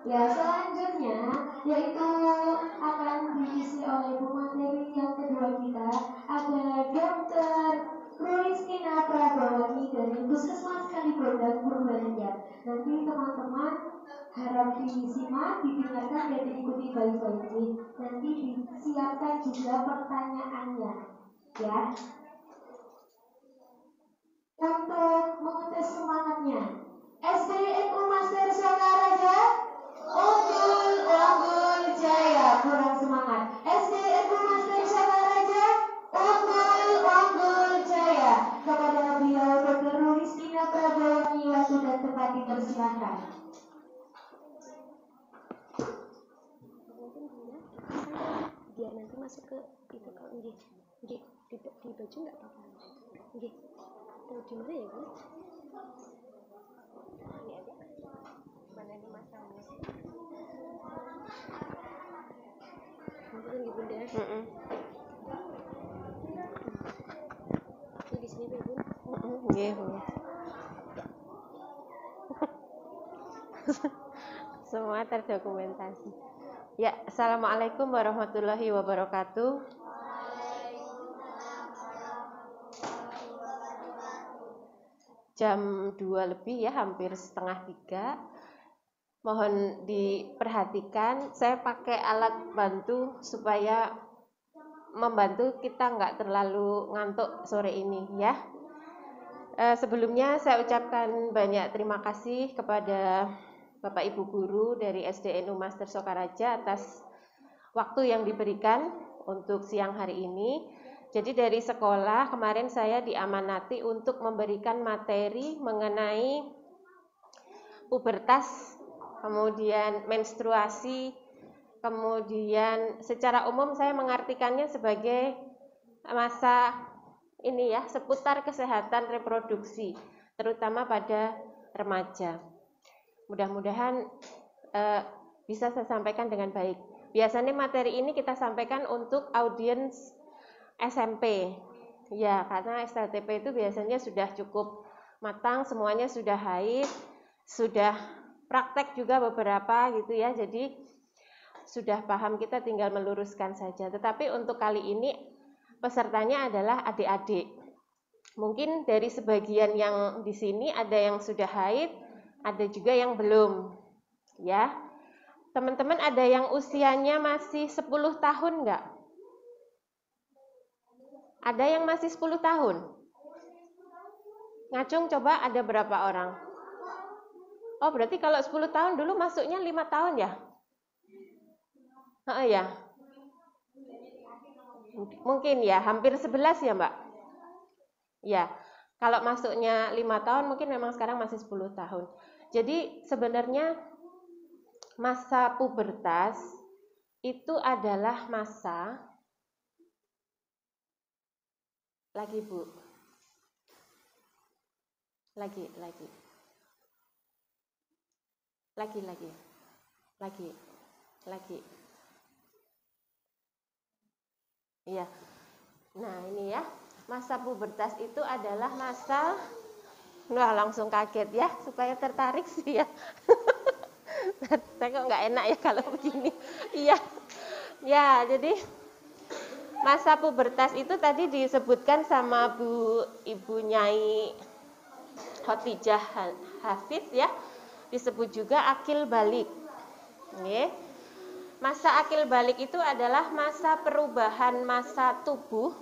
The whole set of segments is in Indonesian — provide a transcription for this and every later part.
Ya, selanjutnya yaitu akan diisi oleh pemateri yang kedua kita ada Dr. Rulistina Prabawati dari Puskesmas Kalibondang Purbalingga. Nanti teman-teman harap disimak, didengarkan dan diikuti baik-baik. Nanti disiapkan juga pertanyaannya, ya. Untuk mengetes semangatnya, SDNU Master Sokaraja, unggul jaya. Kurang semangat. SDNU Master Sokaraja, unggul jaya. Kepada beliau Dr. Rulistina Prabawati, waktu dan tempat dipersilahkan. Biar nanti masuk ke itu kalau di baju nggak apa-apa. Nggih. Tahu di mana ya, Bu? Ini ada. Mana ini masangnya? Mungkin di Bunda. Ini di sini, Bu. Nggih, Bu. Semua terdokumentasi. Ya, Assalamualaikum warahmatullahi wabarakatuh. Jam 2 lebih ya, hampir setengah 3. Mohon diperhatikan, saya pakai alat bantu supaya membantu kita nggak terlalu ngantuk sore ini ya. Sebelumnya saya ucapkan banyak terima kasih kepada Bapak Ibu Guru dari SDNU Master Sokaraja atas waktu yang diberikan untuk siang hari ini. Jadi dari sekolah kemarin saya diamanati untuk memberikan materi mengenai pubertas, kemudian menstruasi, kemudian secara umum saya mengartikannya sebagai masa ini ya, seputar kesehatan reproduksi, terutama pada remaja. Mudah-mudahan bisa saya sampaikan dengan baik. Biasanya materi ini kita sampaikan untuk audiens SMP, ya karena STTP itu biasanya sudah cukup matang, semuanya sudah haid, sudah praktek juga beberapa gitu ya, jadi sudah paham, kita tinggal meluruskan saja. Tetapi untuk kali ini pesertanya adalah adik-adik. Mungkin dari sebagian yang di sini ada yang sudah haid, ada juga yang belum. Ya. Teman-teman ada yang usianya masih 10 tahun enggak? Ada yang masih 10 tahun? Ngacung coba ada berapa orang? Oh, berarti kalau 10 tahun dulu masuknya 5 tahun ya? Ya. Mungkin ya, hampir 11 ya Mbak? Ya, kalau masuknya 5 tahun mungkin memang sekarang masih 10 tahun. Jadi sebenarnya masa pubertas itu adalah masa, lagi Bu, lagi. Iya. Nah ini ya, masa pubertas itu adalah masa, wah langsung kaget ya, supaya tertarik sih ya. Saya kok nggak enak ya kalau begini. Iya, ya jadi masa pubertas itu tadi disebutkan sama Ibu Nyai Khotijah Hafiz ya, disebut juga akil balik. Oke. Masa akil balik itu adalah masa perubahan masa tubuh,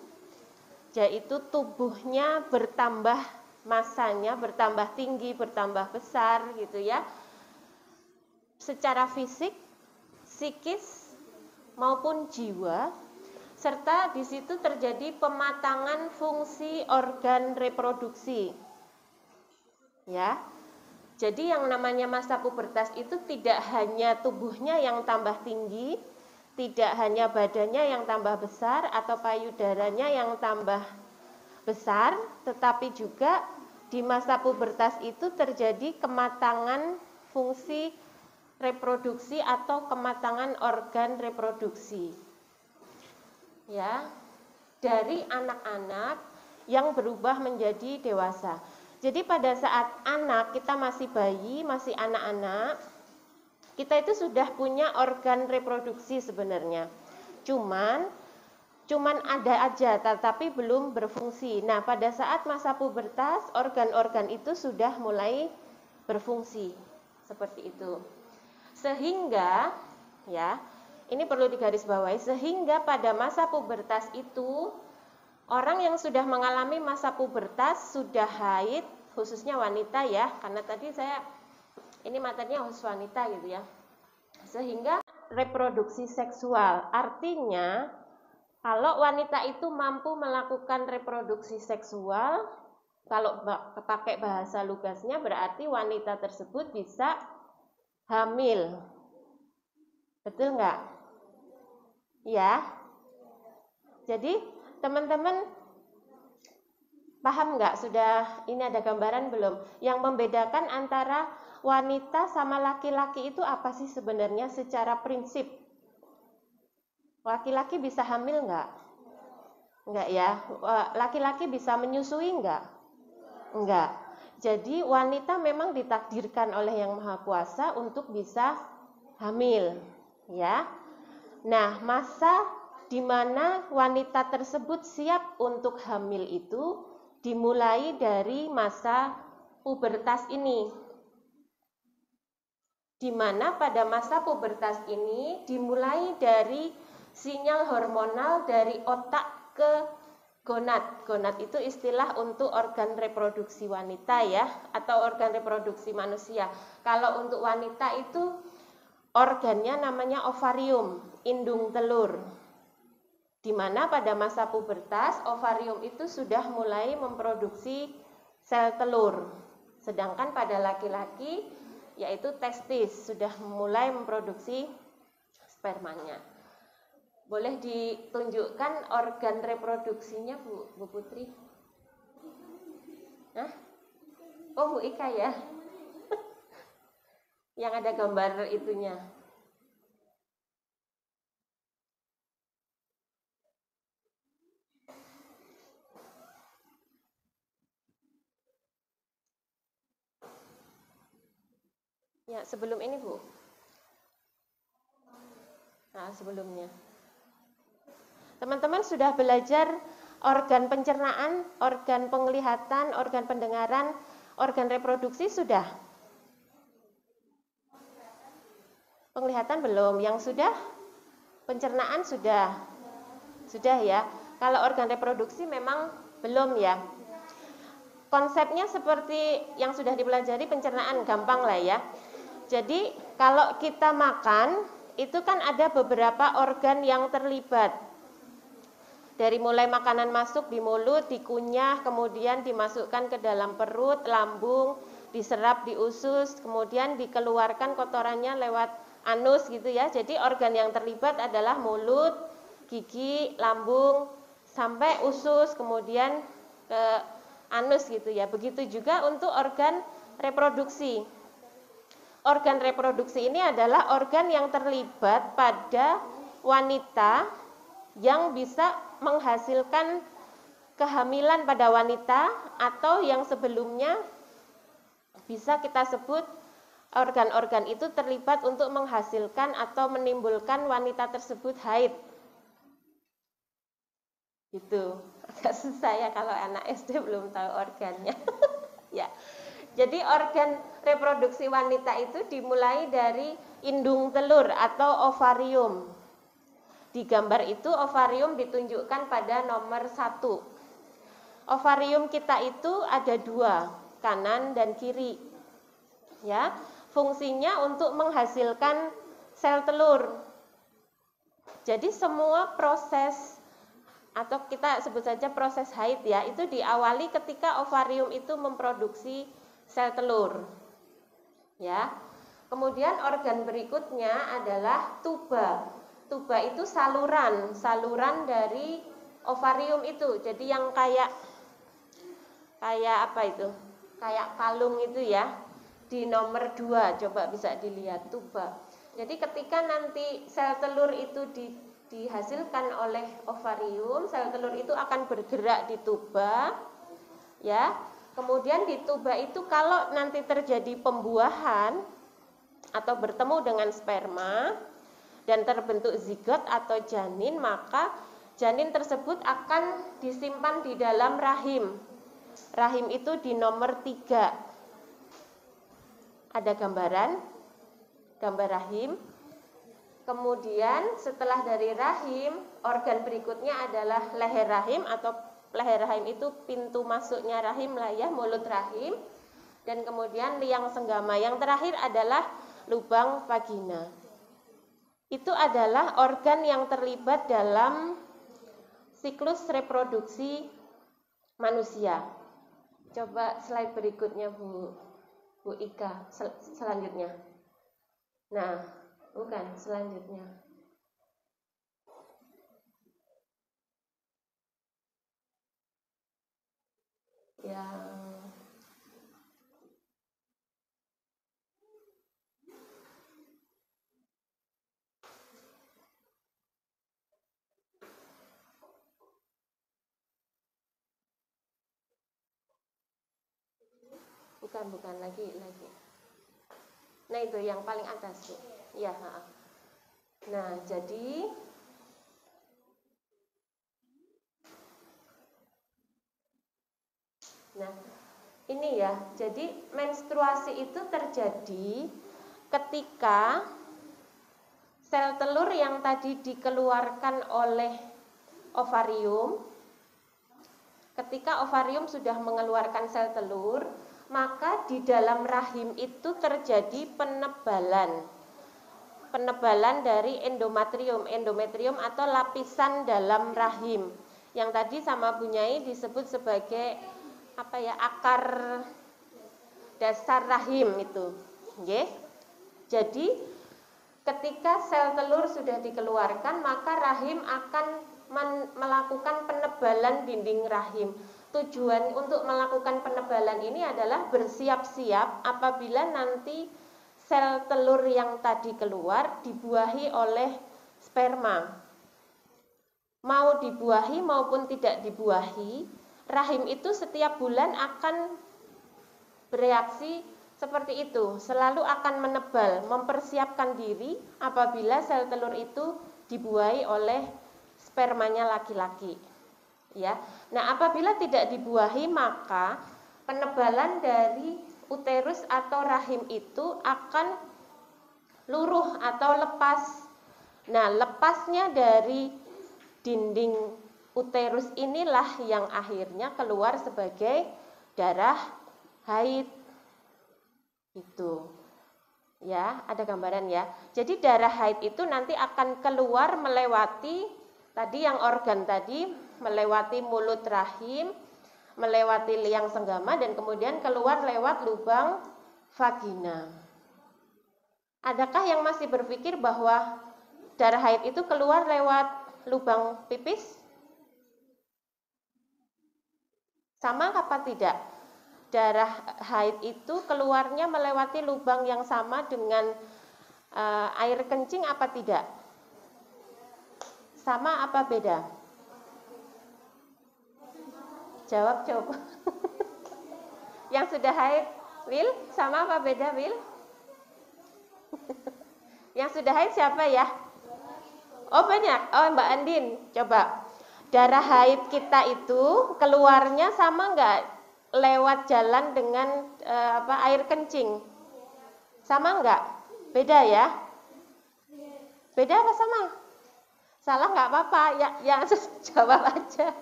yaitu tubuhnya bertambah masanya, bertambah tinggi, bertambah besar gitu ya, secara fisik, psikis maupun jiwa, serta di situ terjadi pematangan fungsi organ reproduksi. Ya. Jadi yang namanya masa pubertas itu tidak hanya tubuhnya yang tambah tinggi, tidak hanya badannya yang tambah besar atau payudaranya yang tambah besar, tetapi juga di masa pubertas itu terjadi kematangan fungsi reproduksi atau kematangan organ reproduksi. Ya, dari anak-anak yang berubah menjadi dewasa. Jadi pada saat anak kita masih bayi, masih anak-anak, Kita itu sudah punya organ reproduksi sebenarnya. Cuman ada aja, tetapi belum berfungsi. Nah, pada saat masa pubertas, organ-organ itu sudah mulai berfungsi. Seperti itu. Sehingga, ya, ini perlu digarisbawahi, sehingga pada masa pubertas itu, orang yang sudah mengalami masa pubertas, sudah haid, khususnya wanita ya, karena tadi ini materinya khusus wanita gitu ya. Sehingga reproduksi seksual, artinya kalau wanita itu mampu melakukan reproduksi seksual, kalau pakai bahasa lugasnya berarti wanita tersebut bisa hamil. Betul nggak? Ya. Jadi teman-teman paham nggak? Sudah ini ada gambaran belum? Yang membedakan antara wanita sama laki-laki itu apa sih sebenarnya secara prinsip? Laki-laki bisa hamil nggak? Enggak ya. Laki-laki bisa menyusui nggak? Enggak. Jadi wanita memang ditakdirkan oleh Yang Maha Kuasa untuk bisa hamil, ya. Nah, masa di mana wanita tersebut siap untuk hamil itu dimulai dari masa pubertas ini. Di mana pada masa pubertas ini dimulai dari sinyal hormonal dari otak ke gonad. Gonad itu istilah untuk organ reproduksi wanita ya, atau organ reproduksi manusia. Kalau untuk wanita itu organnya namanya ovarium, indung telur. Di mana pada masa pubertas ovarium itu sudah mulai memproduksi sel telur. Sedangkan pada laki-laki yaitu testis sudah mulai memproduksi spermanya. Boleh ditunjukkan organ reproduksinya Bu Putri? Hah? Oh Bu Ika ya? Yang ada gambar itunya. Ya, sebelum ini Bu. Nah, sebelumnya. Teman-teman sudah belajar organ pencernaan, organ penglihatan, organ pendengaran, organ reproduksi sudah? Penglihatan belum, yang sudah? Pencernaan sudah? Sudah ya. Kalau organ reproduksi memang belum ya. Konsepnya seperti yang sudah dipelajari pencernaan, gampang lah ya. Jadi kalau kita makan, itu kan ada beberapa organ yang terlibat. Dari mulai makanan masuk di mulut, dikunyah, kemudian dimasukkan ke dalam perut, lambung, diserap di usus, kemudian dikeluarkan kotorannya lewat anus gitu ya. Jadi organ yang terlibat adalah mulut, gigi, lambung, sampai usus, kemudian ke anus gitu ya. Begitu juga untuk organ reproduksi. Organ reproduksi ini adalah organ yang terlibat pada wanita yang bisa menghasilkan kehamilan pada wanita, atau yang sebelumnya bisa kita sebut organ-organ itu terlibat untuk menghasilkan atau menimbulkan wanita tersebut haid. Gitu. Agak susah ya kalau anak SD belum tahu organnya. Ya. Jadi organ reproduksi wanita itu dimulai dari indung telur atau ovarium. Di gambar itu ovarium ditunjukkan pada nomor 1. Ovarium kita itu ada 2, kanan dan kiri. Ya, fungsinya untuk menghasilkan sel telur. Jadi semua proses, atau kita sebut saja proses haid ya, itu diawali ketika ovarium itu memproduksi sel telur. Ya. Kemudian organ berikutnya adalah tuba. Tuba itu saluran dari ovarium itu. Jadi yang kayak apa itu? Kayak kalung itu ya. Di nomor 2 coba bisa dilihat tuba. Jadi ketika nanti sel telur itu dihasilkan oleh ovarium, sel telur itu akan bergerak di tuba. Ya. Kemudian di tuba itu kalau nanti terjadi pembuahan, atau bertemu dengan sperma dan terbentuk zigot atau janin, maka janin tersebut akan disimpan di dalam rahim. Rahim itu di nomor 3. Ada gambar rahim. Kemudian setelah dari rahim, organ berikutnya adalah leher rahim, atau leher rahim itu pintu masuknya rahim lah ya, mulut rahim. Dan kemudian liang senggama. Yang terakhir adalah lubang vagina. Itu adalah organ yang terlibat dalam siklus reproduksi manusia. Coba slide berikutnya Bu Ika, selanjutnya. Nah, bukan selanjutnya. Bukan lagi. Nah, itu yang paling atas, Bu. Ya, nah, jadi ini ya. Jadi menstruasi itu terjadi ketika sel telur yang tadi dikeluarkan oleh ovarium. Ketika ovarium sudah mengeluarkan sel telur, maka di dalam rahim itu terjadi penebalan dari endometrium atau lapisan dalam rahim, yang tadi sama Bu Nyai disebut sebagai akar dasar rahim itu. Nggih. Jadi ketika sel telur sudah dikeluarkan, maka rahim akan melakukan penebalan dinding rahim. Tujuan untuk melakukan penebalan ini adalah bersiap-siap apabila nanti sel telur yang tadi keluar dibuahi oleh sperma. Mau dibuahi maupun tidak dibuahi, rahim itu setiap bulan akan bereaksi seperti itu, selalu akan menebal, mempersiapkan diri apabila sel telur itu dibuahi oleh spermanya laki-laki. Ya. Nah, apabila tidak dibuahi, maka penebalan dari uterus atau rahim itu akan luruh atau lepas. Nah, lepasnya dari dinding uterus inilah yang akhirnya keluar sebagai darah haid. Itu. Ya, ada gambaran ya. Jadi darah haid itu nanti akan keluar melewati tadi yang organ tadi, melewati mulut rahim, melewati liang senggama, dan kemudian keluar lewat lubang vagina. Adakah yang masih berpikir bahwa darah haid itu keluar lewat lubang pipis? Sama apa tidak? Darah haid itu keluarnya melewati lubang yang sama dengan air kencing apa tidak? Sama apa beda? Jawab. Yang sudah haid, Will, sama apa beda, Will? Yang sudah haid siapa ya? Oh, banyak. Oh, Mbak Andin, coba. Darah haid kita itu keluarnya sama enggak lewat jalan dengan air kencing? Sama enggak? Beda ya? Beda apa sama? Salah enggak apa-apa, ya jawab aja.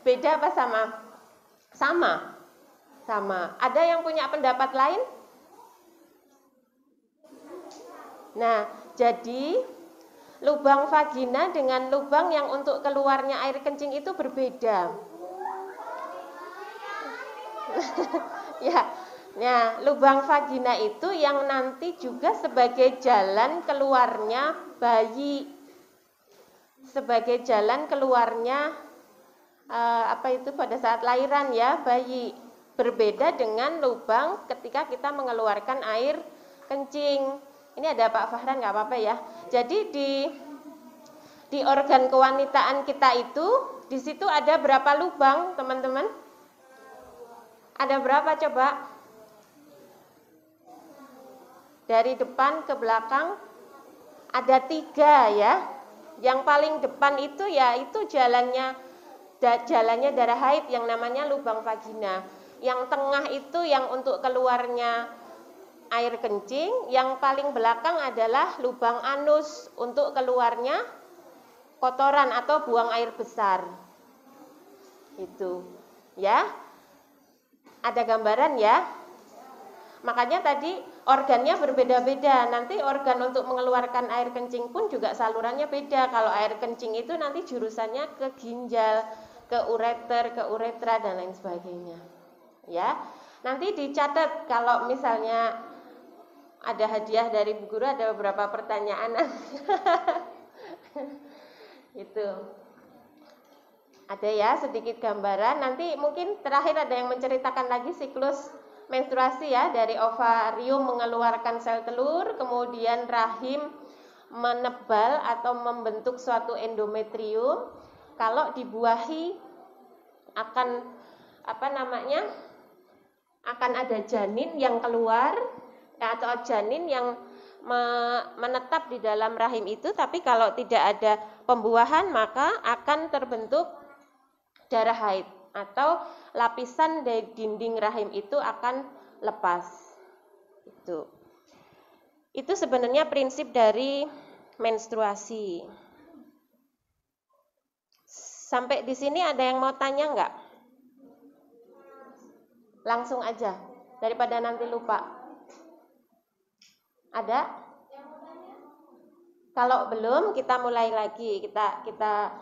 Beda apa sama? Sama. Ada yang punya pendapat lain? Nah, jadi lubang vagina dengan lubang yang untuk keluarnya air kencing itu berbeda. Ya. Nah, lubang vagina itu yang nanti juga sebagai jalan keluarnya bayi. Sebagai jalan keluarnya pada saat lahiran ya, bayi. Berbeda dengan lubang ketika kita mengeluarkan air kencing. Ini ada Pak Fahran, nggak apa-apa ya. Jadi di organ kewanitaan kita itu, di situ ada berapa lubang, teman-teman? Ada berapa coba? Dari depan ke belakang ada 3 ya. Yang paling depan itu ya itu jalannya darah haid yang namanya lubang vagina. Yang tengah itu yang untuk keluarnya air kencing, yang paling belakang adalah lubang anus untuk keluarnya kotoran atau buang air besar. Itu. Ya. Ada gambaran ya? Makanya tadi organnya berbeda-beda. Nanti organ untuk mengeluarkan air kencing pun juga salurannya beda. Kalau air kencing itu nanti jurusannya ke ginjal, ke ureter, ke uretra dan lain sebagainya. Ya. Nanti dicatat kalau misalnya ada hadiah dari Bu Guru, ada beberapa pertanyaan. Itu. Ada ya sedikit gambaran. Nanti mungkin terakhir ada yang menceritakan lagi siklus menstruasi ya, dari ovarium mengeluarkan sel telur, kemudian rahim menebal atau membentuk suatu endometrium. Kalau dibuahi akan akan ada janin yang keluar atau janin yang menetap di dalam rahim itu. Tapi kalau tidak ada pembuahan maka akan terbentuk darah haid atau lapisan dari dinding rahim itu akan lepas. Itu sebenarnya prinsip dari menstruasi. Sampai di sini ada yang mau tanya enggak? Langsung aja daripada nanti lupa. Ada? Kalau belum kita mulai lagi, kita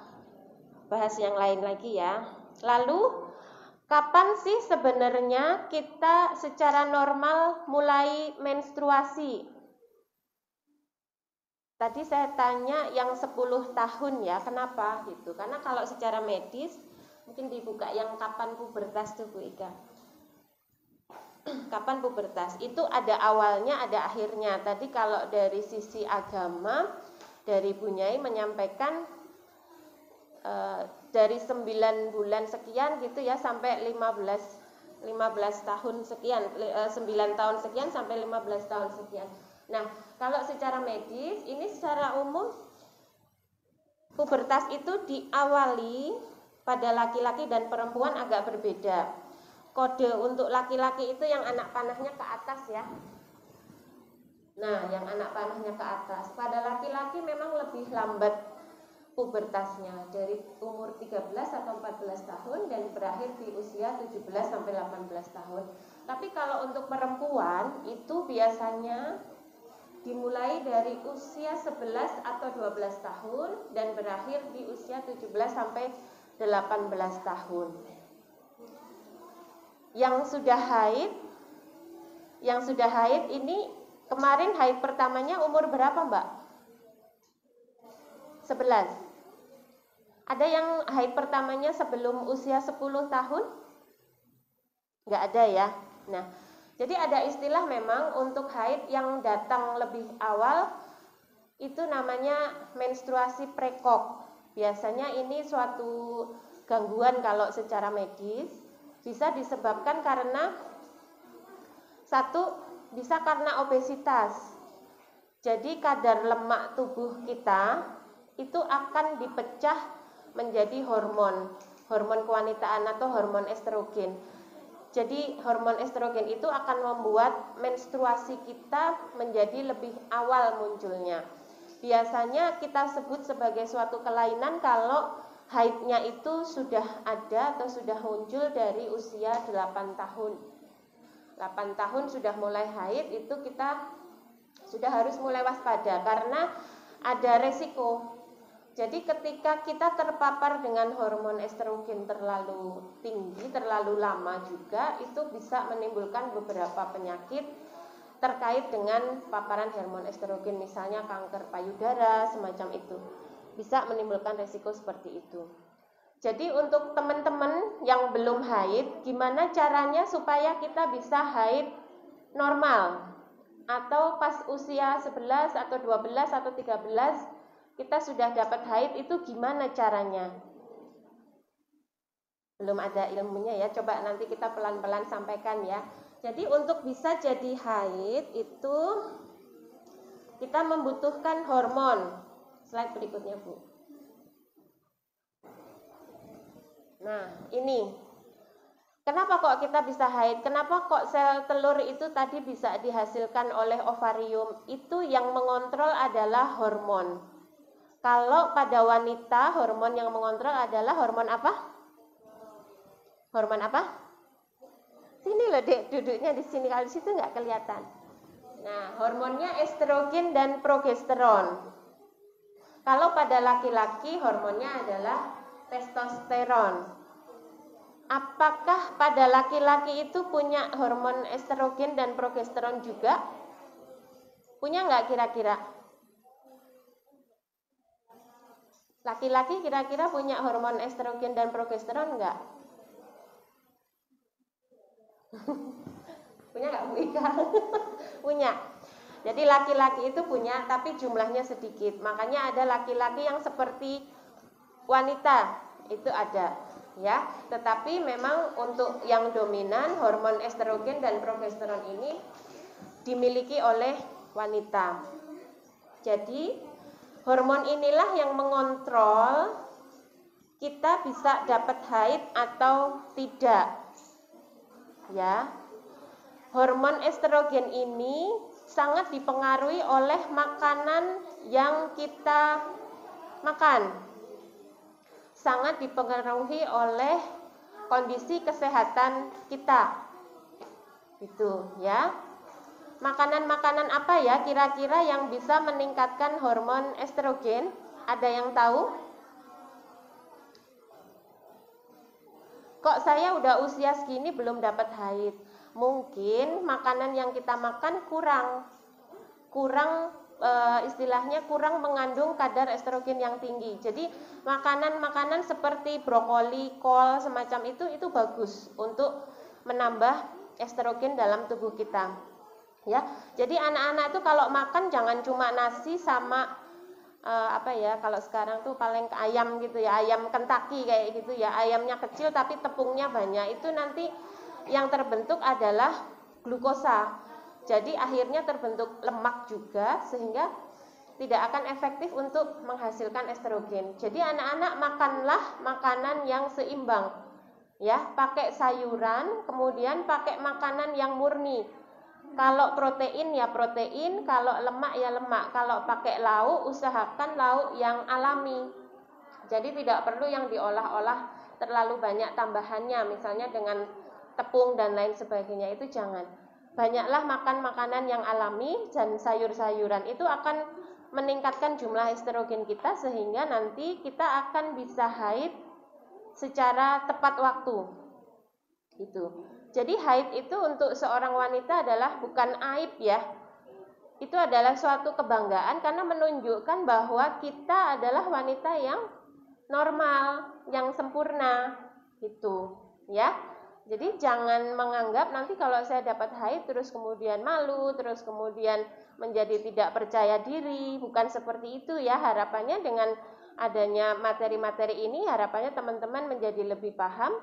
bahas yang lain lagi ya. Lalu kapan sih sebenarnya kita secara normal mulai menstruasi? Tadi saya tanya yang 10 tahun ya, kenapa gitu? Karena kalau secara medis mungkin dibuka yang kapan pubertas tuh Bu Ika. Kapan pubertas? Itu ada awalnya, ada akhirnya. Tadi kalau dari sisi agama, dari Bu Nyai menyampaikan dari 9 bulan sekian gitu ya sampai 15 tahun sekian, 9 tahun sekian sampai 15 tahun sekian. Nah, kalau secara medis ini secara umum pubertas itu diawali pada laki-laki dan perempuan agak berbeda. Kode untuk laki-laki itu yang anak panahnya ke atas ya. Nah, yang anak panahnya ke atas. Pada laki-laki memang lebih lambat pubertasnya, dari umur 13 atau 14 tahun dan berakhir di usia 17 sampai 18 tahun. Tapi kalau untuk perempuan itu biasanya dimulai dari usia 11 atau 12 tahun dan berakhir di usia 17 sampai 18 tahun. Yang sudah haid ini kemarin haid pertamanya umur berapa, Mbak? 11. Ada yang haid pertamanya sebelum usia 10 tahun? Enggak ada ya. Nah, jadi ada istilah memang untuk haid yang datang lebih awal itu namanya menstruasi prekok. Biasanya ini suatu gangguan kalau secara medis, bisa disebabkan karena satu, bisa karena obesitas. Jadi kadar lemak tubuh kita itu akan dipecah menjadi hormon kewanitaan atau hormon estrogen. Jadi hormon estrogen itu akan membuat menstruasi kita menjadi lebih awal munculnya. Biasanya kita sebut sebagai suatu kelainan kalau haidnya itu sudah ada atau sudah muncul dari usia 8 tahun. 8 tahun sudah mulai haid itu kita sudah harus mulai waspada karena ada resiko. Jadi ketika kita terpapar dengan hormon estrogen terlalu tinggi, terlalu lama juga, itu bisa menimbulkan beberapa penyakit terkait dengan paparan hormon estrogen, misalnya kanker payudara, semacam itu. Bisa menimbulkan resiko seperti itu. Jadi untuk teman-teman yang belum haid, gimana caranya supaya kita bisa haid normal? Atau pas usia 11 atau 12 atau 13 kita sudah dapat haid, itu gimana caranya? Belum ada ilmunya ya, coba nanti kita pelan-pelan sampaikan ya. Jadi untuk bisa jadi haid itu kita membutuhkan hormon. Slide berikutnya, Bu. Nah, ini. Kenapa kok kita bisa haid? Kenapa kok sel telur itu tadi bisa dihasilkan oleh ovarium? Itu yang mengontrol adalah hormon. Kalau pada wanita, hormon yang mengontrol adalah hormon apa? Hormon apa? Sini loh, Dek, duduknya di sini. Kalau di situ nggak kelihatan. Nah, hormonnya estrogen dan progesteron. Kalau pada laki-laki, hormonnya adalah testosteron. Apakah pada laki-laki itu punya hormon estrogen dan progesteron juga? Punya nggak kira-kira? Laki-laki kira-kira punya hormon estrogen dan progesteron nggak? Punya nggak, Bu Ika? Punya. Jadi laki-laki itu punya, tapi jumlahnya sedikit. Makanya ada laki-laki yang seperti wanita, itu ada. Ya, tetapi memang untuk yang dominan hormon estrogen dan progesteron ini dimiliki oleh wanita. Jadi hormon inilah yang mengontrol kita bisa dapat haid atau tidak. Ya, hormon estrogen ini sangat dipengaruhi oleh makanan yang kita makan. Sangat dipengaruhi oleh kondisi kesehatan kita. Itu ya. Makanan-makanan apa ya kira-kira yang bisa meningkatkan hormon estrogen? Ada yang tahu? Kok saya udah usia segini belum dapat haid? Mungkin makanan yang kita makan kurang istilahnya kurang mengandung kadar estrogen yang tinggi. Jadi makanan-makanan seperti brokoli, kol, semacam itu bagus untuk menambah estrogen dalam tubuh kita. Ya, jadi anak-anak itu kalau makan jangan cuma nasi sama kalau sekarang tuh paling ayam gitu ya, ayam Kentucky kayak gitu ya, ayamnya kecil tapi tepungnya banyak. Itu nanti yang terbentuk adalah glukosa. Jadi akhirnya terbentuk lemak juga sehingga tidak akan efektif untuk menghasilkan estrogen. Jadi anak-anak makanlah makanan yang seimbang. Ya, pakai sayuran, kemudian pakai makanan yang murni. Kalau protein ya protein, kalau lemak ya lemak. Kalau pakai lauk, usahakan lauk yang alami. Jadi tidak perlu yang diolah-olah terlalu banyak tambahannya, misalnya dengan tepung dan lain sebagainya, itu jangan. Banyaklah makan makanan yang alami dan sayur-sayuran, itu akan meningkatkan jumlah estrogen kita sehingga nanti kita akan bisa haid secara tepat waktu. Itu. Jadi haid itu untuk seorang wanita adalah bukan aib ya. Itu adalah suatu kebanggaan karena menunjukkan bahwa kita adalah wanita yang normal, yang sempurna. Itu, ya. Jadi jangan menganggap nanti kalau saya dapat haid terus kemudian malu, terus kemudian menjadi tidak percaya diri. Bukan seperti itu ya. Harapannya dengan adanya materi-materi ini, harapannya teman-teman menjadi lebih paham,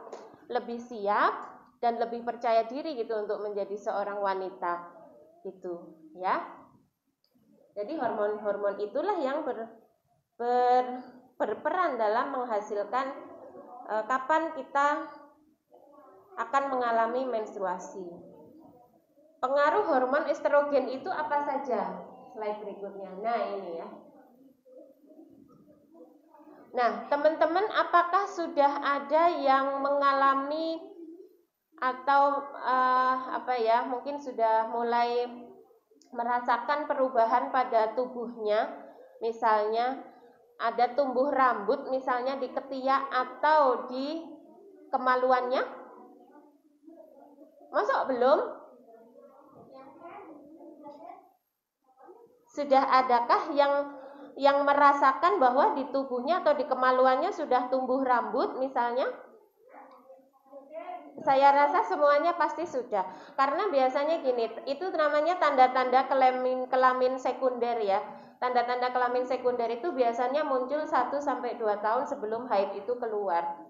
lebih siap, dan lebih percaya diri gitu untuk menjadi seorang wanita. Gitu, ya. Jadi hormon-hormon itulah yang berperan dalam menghasilkan kapan kita akan mengalami menstruasi. Pengaruh hormon estrogen itu apa saja? Slide berikutnya. Nah, ini ya. Nah, teman-teman, apakah sudah ada yang mengalami atau mungkin sudah mulai merasakan perubahan pada tubuhnya? Misalnya ada tumbuh rambut misalnya di ketiak atau di kemaluannya? Masa belum? Sudah adakah yang merasakan bahwa di tubuhnya atau di kemaluannya sudah tumbuh rambut misalnya? Saya rasa semuanya pasti sudah. Karena biasanya gini, itu namanya tanda-tanda kelamin sekunder ya. Tanda-tanda kelamin sekunder itu biasanya muncul 1-2 tahun sebelum haid itu keluar.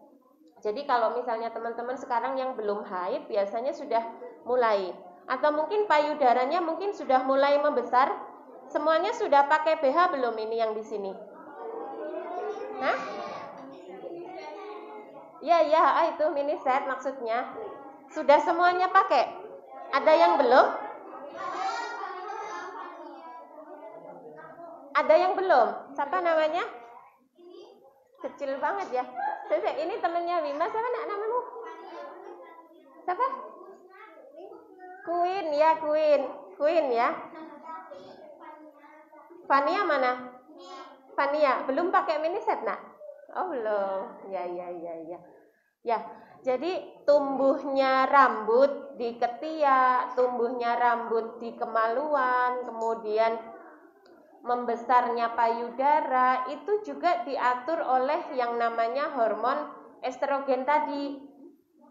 Jadi kalau misalnya teman-teman sekarang yang belum haid biasanya sudah mulai, atau mungkin payudaranya mungkin sudah mulai membesar Semuanya sudah pakai BH belum ini yang di sini? Hah? Ya, itu mini set maksudnya. Sudah semuanya pakai? Ada yang belum? Ada yang belum? Siapa namanya? Kecil banget ya. Ini temennya Wima. Siapa namamu? Siapa? Queen ya, Queen ya. Fania mana? Fania belum pakai mini set nak? Oh belum. Ya. Ya, jadi tumbuhnya rambut di ketiak, tumbuhnya rambut di kemaluan, kemudian membesarnya payudara itu juga diatur oleh yang namanya hormon estrogen tadi.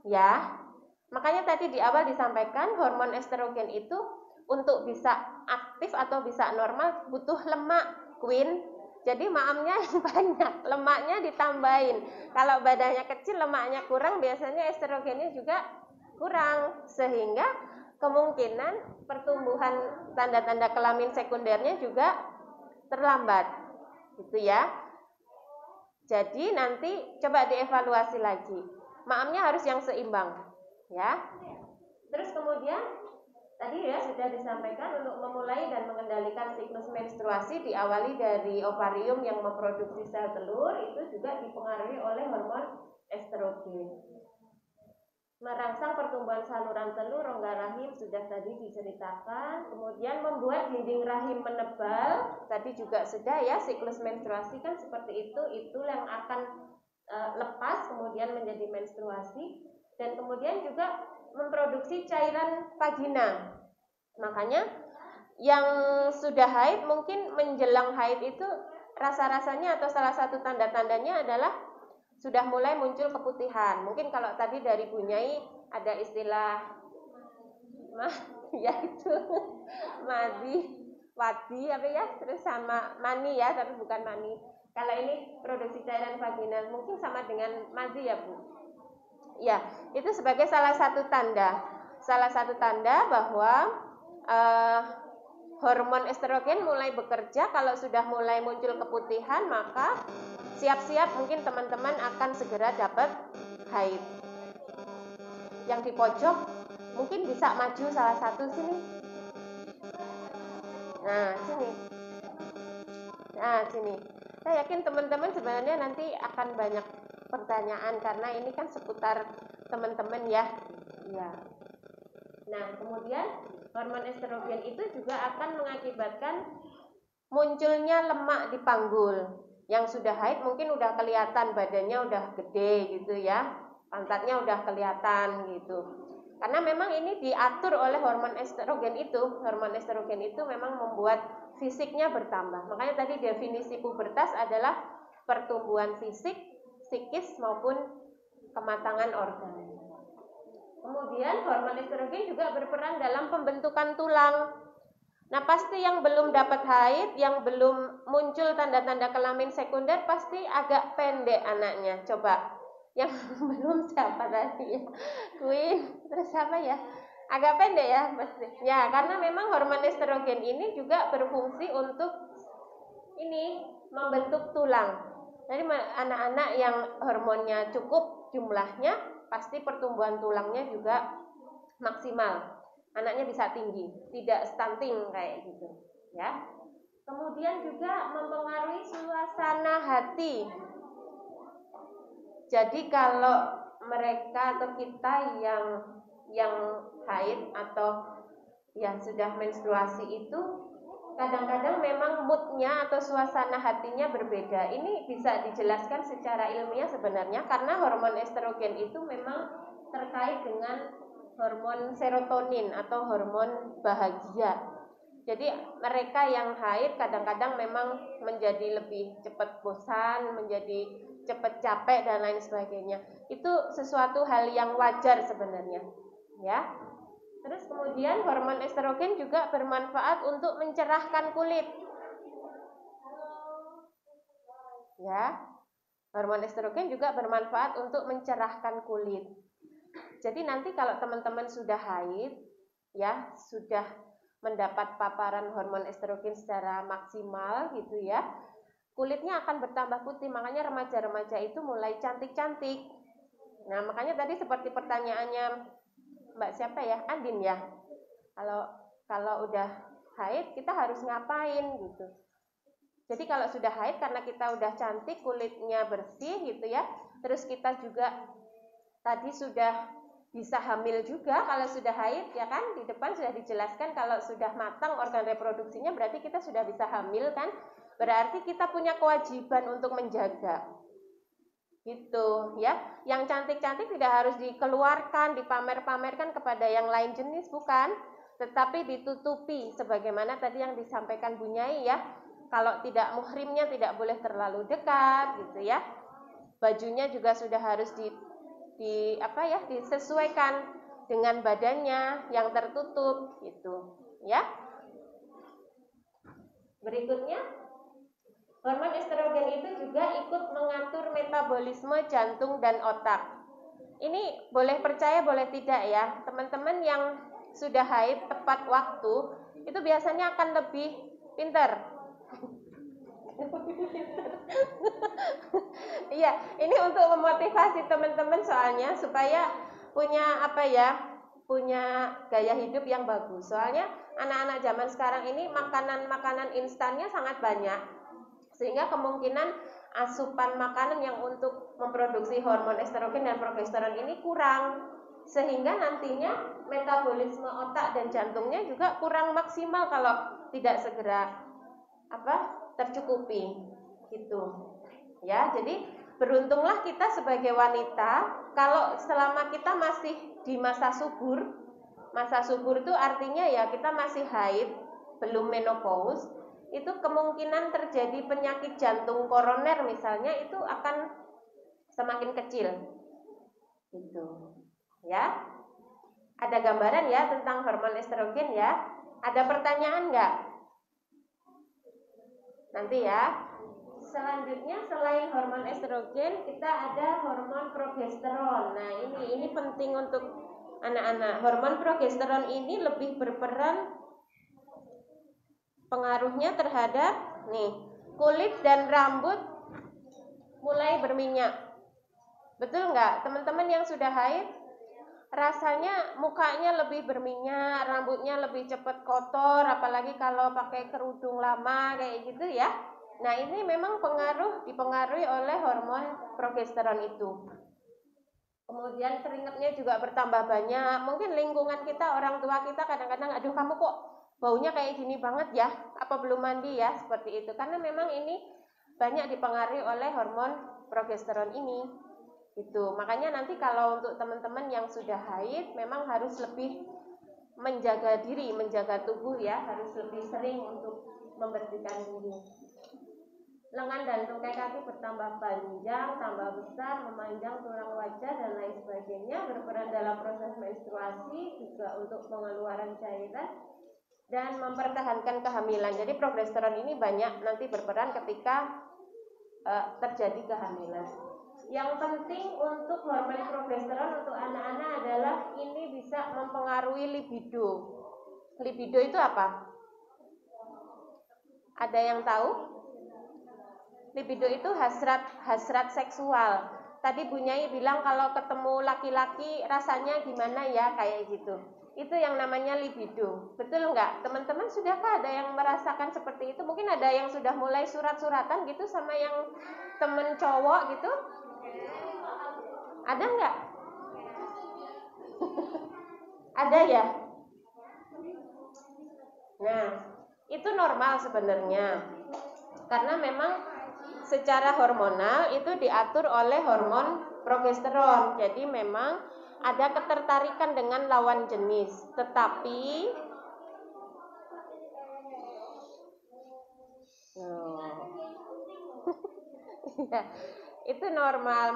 Ya. Makanya tadi di awal disampaikan hormon estrogen itu untuk bisa aktif atau bisa normal butuh lemak, Queen. Jadi maamnya banyak, lemaknya ditambahin. Kalau badannya kecil, lemaknya kurang, biasanya estrogennya juga kurang. Sehingga kemungkinan pertumbuhan tanda-tanda kelamin sekundernya juga terlambat. Gitu ya. Jadi nanti coba dievaluasi lagi. Maamnya harus yang seimbang. Ya. Terus kemudian tadi ya sudah disampaikan untuk memulai dan mengendalikan siklus menstruasi diawali dari ovarium yang memproduksi sel telur, itu juga dipengaruhi oleh hormon estrogen. Merangsang pertumbuhan saluran telur, rongga rahim sudah tadi diceritakan. Kemudian membuat dinding rahim menebal, tadi juga sudah ya, siklus menstruasi kan seperti itu yang akan lepas kemudian menjadi menstruasi. Dan kemudian juga memproduksi cairan vagina. Makanya yang sudah haid mungkin menjelang haid itu rasa-rasanya atau salah satu tanda-tandanya adalah sudah mulai muncul keputihan. Mungkin kalau tadi dari Bu Nyai ada istilah yaitu wadi apa ya, terus sama mani ya, tapi bukan mani. Kalau ini produksi cairan vagina mungkin sama dengan mazi ya Bu. Ya, itu sebagai salah satu tanda bahwa hormon estrogen mulai bekerja. Kalau sudah mulai muncul keputihan, maka siap-siap mungkin teman-teman akan segera dapat haid. Yang di pojok mungkin bisa maju salah satu sini. Nah, sini. Saya yakin teman-teman sebenarnya nanti akan banyak pertanyaan karena ini kan seputar teman-teman ya. Nah, kemudian hormon estrogen itu juga akan mengakibatkan munculnya lemak di panggul. Yang sudah haid mungkin udah kelihatan badannya udah gede gitu ya, pantatnya udah kelihatan gitu. Karena memang ini diatur oleh hormon estrogen itu. Hormon estrogen itu memang membuat fisiknya bertambah. Makanya tadi definisi pubertas adalah pertumbuhan fisik, psikis maupun kematangan organ. Kemudian hormon estrogen juga berperan dalam pembentukan tulang. Nah, pasti yang belum dapat haid, yang belum muncul tanda-tanda kelamin sekunder pasti agak pendek anaknya. Coba yang belum siapa tadi ya? Queen, terus apa ya? Agak pendek ya pasti. Ya, karena memang hormon estrogen ini juga berfungsi untuk ini membentuk tulang. Jadi anak-anak yang hormonnya cukup jumlahnya pasti pertumbuhan tulangnya juga maksimal. Anaknya bisa tinggi, tidak stunting kayak gitu, ya. Kemudian juga mempengaruhi suasana hati. Jadi kalau mereka atau kita yang haid atau yang sudah menstruasi itu kadang-kadang memang moodnya atau suasana hatinya berbeda. Ini bisa dijelaskan secara ilmiah sebenarnya karena hormon estrogen itu memang terkait dengan hormon serotonin atau hormon bahagia. Jadi mereka yang haid kadang-kadang memang menjadi lebih cepat bosan, menjadi cepat capek dan lain sebagainya. Itu sesuatu hal yang wajar sebenarnya, ya. Terus kemudian hormon estrogen juga bermanfaat untuk mencerahkan kulit. Ya. Hormon estrogen juga bermanfaat untuk mencerahkan kulit. Jadi nanti kalau teman-teman sudah haid, ya, sudah mendapat paparan hormon estrogen secara maksimal gitu ya, kulitnya akan bertambah putih. Makanya remaja-remaja itu mulai cantik-cantik. Nah, makanya tadi seperti pertanyaannya Mbak siapa ya? Andin ya. Kalau udah haid kita harus ngapain gitu. Jadi kalau sudah haid karena kita udah cantik, kulitnya bersih gitu ya. Terus kita juga tadi sudah bisa hamil juga kalau sudah haid ya kan. Di depan sudah dijelaskan kalau sudah matang organ reproduksinya berarti kita sudah bisa hamil kan. Berarti kita punya kewajiban untuk menjaga. Gitu ya. Yang cantik-cantik tidak harus dikeluarkan, dipamer-pamerkan kepada yang lain jenis, bukan, tetapi ditutupi sebagaimana tadi yang disampaikan Bu Nyai ya. Kalau tidak muhrimnya tidak boleh terlalu dekat gitu ya. Bajunya juga sudah harus disesuaikan dengan badannya yang tertutup gitu ya. Berikutnya, hormon estrogen itu juga ikut mengatur metabolisme jantung dan otak. Ini boleh percaya boleh tidak ya, teman-teman yang sudah haid tepat waktu itu biasanya akan lebih pintar. Iya, ini untuk memotivasi teman-teman soalnya supaya punya gaya hidup yang bagus. Soalnya anak-anak zaman sekarang ini makanan-makanan instannya sangat banyak. Sehingga kemungkinan asupan makanan yang untuk memproduksi hormon estrogen dan progesteron ini kurang. Sehingga nantinya metabolisme otak dan jantungnya juga kurang maksimal kalau tidak segera tercukupi gitu. Ya, jadi beruntunglah kita sebagai wanita kalau selama kita masih di masa subur. Masa subur itu artinya ya kita masih haid, belum menopause. Itu kemungkinan terjadi penyakit jantung koroner misalnya itu akan semakin kecil gitu ya. Ada gambaran ya tentang hormon estrogen ya. Ada pertanyaan nggak? Nanti ya. Selanjutnya selain hormon estrogen kita ada hormon progesteron. Nah ini penting untuk anak-anak. Hormon progesteron ini lebih berperan pengaruhnya terhadap kulit dan rambut mulai berminyak. Betul nggak? Teman-teman yang sudah haid rasanya mukanya lebih berminyak, rambutnya lebih cepat kotor, apalagi kalau pakai kerudung lama kayak gitu ya. Nah ini memang dipengaruhi oleh hormon progesteron itu. Kemudian keringatnya juga bertambah banyak. Mungkin lingkungan kita, orang tua kita kadang-kadang, aduh kamu kok baunya kayak gini banget ya, apa belum mandi ya, seperti itu. Karena memang ini banyak dipengaruhi oleh hormon progesteron ini. Itu. Makanya nanti kalau untuk teman-teman yang sudah haid memang harus lebih menjaga diri, menjaga tubuh ya, harus lebih sering untuk membersihkan diri. Lengan dan tungkai kaki bertambah panjang, tambah besar, memanjang tulang wajah dan lain sebagainya, berperan dalam proses menstruasi, juga untuk pengeluaran cairan dan mempertahankan kehamilan. Jadi progesteron ini banyak nanti berperan ketika terjadi kehamilan. Yang penting untuk hormon progesteron untuk anak-anak adalah ini bisa mempengaruhi libido. Libido itu apa? Ada yang tahu? Libido itu hasrat seksual. Tadi Bu Nyai bilang kalau ketemu laki-laki rasanya gimana ya, kayak gitu. Itu yang namanya libido. Betul nggak? Teman-teman sudahkah ada yang merasakan seperti itu? Mungkin ada yang sudah mulai surat-suratan gitu sama yang temen cowok gitu? Ada nggak? Ada ya? Nah, itu normal sebenarnya. Karena memang secara hormonal itu diatur oleh hormon progesteron. Jadi memang ada ketertarikan dengan lawan jenis. Tetapi ya, itu normal.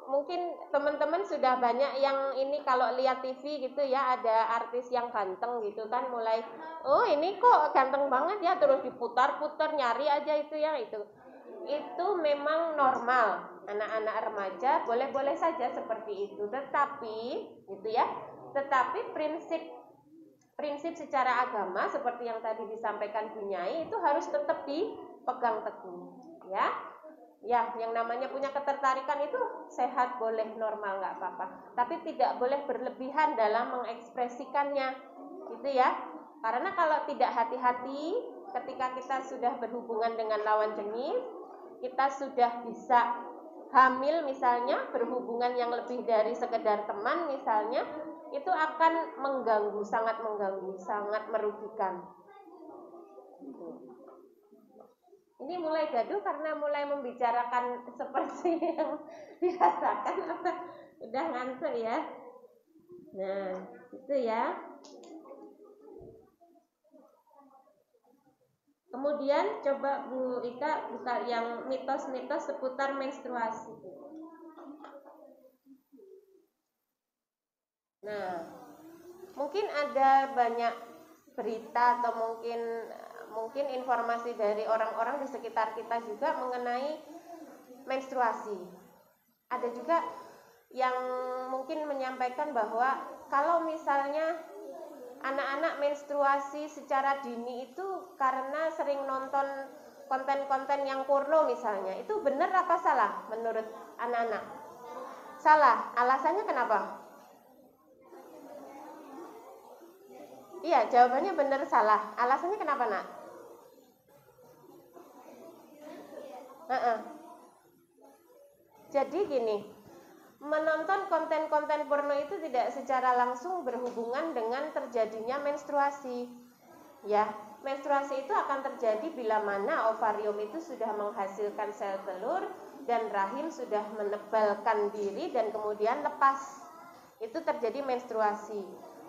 Mungkin teman-teman sudah banyak yang ini kalau lihat TV gitu ya, ada artis yang ganteng gitu kan, mulai oh ini kok ganteng banget ya, terus diputar-putar nyari aja itu ya, itu memang normal. Anak-anak remaja boleh-boleh saja seperti itu, tetapi gitu ya, tetapi prinsip prinsip secara agama seperti yang tadi disampaikan Bu Nyai itu harus tetap dipegang teguh, ya. Ya, yang namanya punya ketertarikan itu sehat, boleh, normal, nggak apa-apa. Tapi tidak boleh berlebihan dalam mengekspresikannya, gitu ya. Karena kalau tidak hati-hati, ketika kita sudah berhubungan dengan lawan jenis, kita sudah bisa hamil misalnya, berhubungan yang lebih dari sekedar teman misalnya, itu akan mengganggu, sangat merugikan. Ini mulai gaduh karena mulai membicarakan seperti yang dirasakan apa udah ngantuk ya. Nah, itu ya. Kemudian coba Bu Ika buka yang mitos-mitos seputar menstruasi. Nah, mungkin ada banyak berita atau mungkin informasi dari orang-orang di sekitar kita juga mengenai menstruasi. Ada juga yang mungkin menyampaikan bahwa kalau misalnya anak-anak menstruasi secara dini itu karena sering nonton konten-konten yang porno misalnya, itu benar apa salah menurut anak-anak? Salah. Alasannya kenapa? Iya, jawabannya benar salah. Alasannya kenapa, Nak? Jadi gini, menonton konten-konten porno itu tidak secara langsung berhubungan dengan terjadinya menstruasi. Ya, menstruasi itu akan terjadi bila mana ovarium itu sudah menghasilkan sel telur dan rahim sudah menebalkan diri dan kemudian lepas. Itu terjadi menstruasi.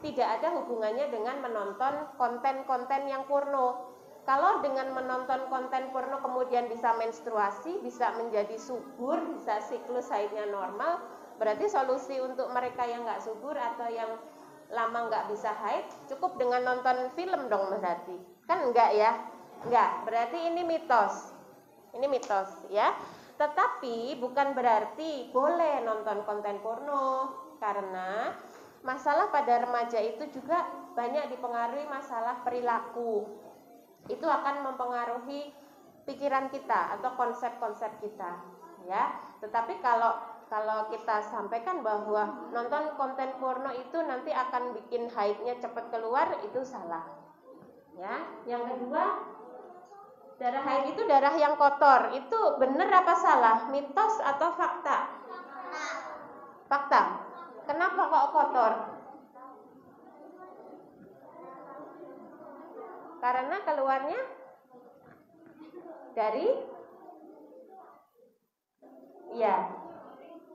Tidak ada hubungannya dengan menonton konten-konten yang porno. Kalau dengan menonton konten porno kemudian bisa menstruasi, bisa menjadi subur, bisa siklus haidnya normal, berarti solusi untuk mereka yang nggak subur atau yang lama nggak bisa haid cukup dengan nonton film dong berarti. Kan enggak ya? Enggak, berarti ini mitos. Ini mitos ya. Tetapi bukan berarti boleh nonton konten porno, karena masalah pada remaja itu juga banyak dipengaruhi masalah perilaku. Itu akan mempengaruhi pikiran kita atau konsep-konsep kita, ya. Tetapi kalau kita sampaikan bahwa nonton konten porno itu nanti akan bikin haidnya cepat keluar, itu salah. Ya. Yang kedua, darah haid itu darah yang kotor. Itu benar apa salah? Mitos atau fakta? Fakta. Kenapa kok kotor? Karena keluarnya dari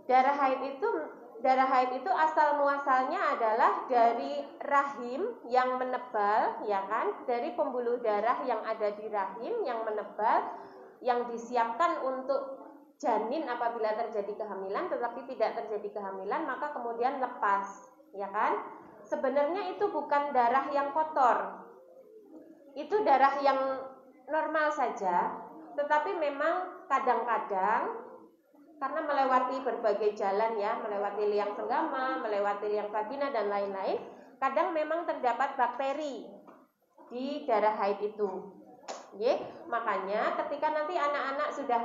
darah haid itu asal muasalnya adalah dari rahim yang menebal, ya kan? Dari pembuluh darah yang ada di rahim yang menebal, yang disiapkan untuk janin apabila terjadi kehamilan, tetapi tidak terjadi kehamilan, maka kemudian lepas, ya kan? Sebenarnya itu bukan darah yang kotor. Itu darah yang normal saja, tetapi memang kadang-kadang karena melewati berbagai jalan ya, melewati liang senggama, melewati liang vagina dan lain-lain, kadang memang terdapat bakteri di darah haid itu. Makanya ketika nanti anak-anak sudah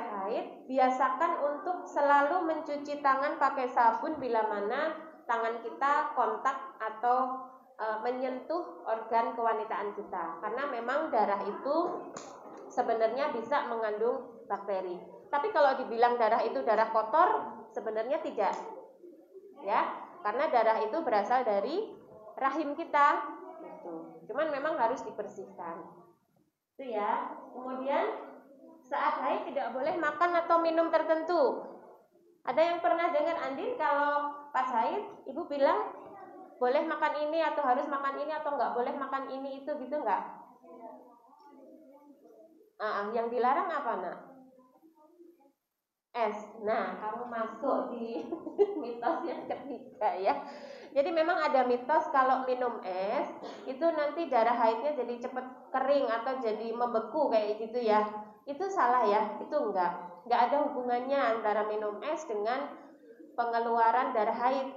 haid, biasakan untuk selalu mencuci tangan pakai sabun bila mana tangan kita kontak atau menyentuh organ kewanitaan kita, karena memang darah itu sebenarnya bisa mengandung bakteri. Tapi kalau dibilang darah itu darah kotor, sebenarnya tidak, ya, karena darah itu berasal dari rahim kita, gitu. Cuman memang harus dibersihkan, itu ya. Kemudian saat haid tidak boleh makan atau minum tertentu. Ada yang pernah dengar Andin kalau pas haid ibu bilang boleh makan ini atau harus makan ini atau nggak boleh makan ini itu gitu nggak? Yang dilarang apa, Nak? Es. Nah, kamu masuk di mitos yang ketiga ya. Jadi memang ada mitos kalau minum es itu nanti darah haidnya jadi cepat kering atau jadi membeku kayak gitu ya. Itu salah ya, itu enggak ada hubungannya antara minum es dengan pengeluaran darah haid.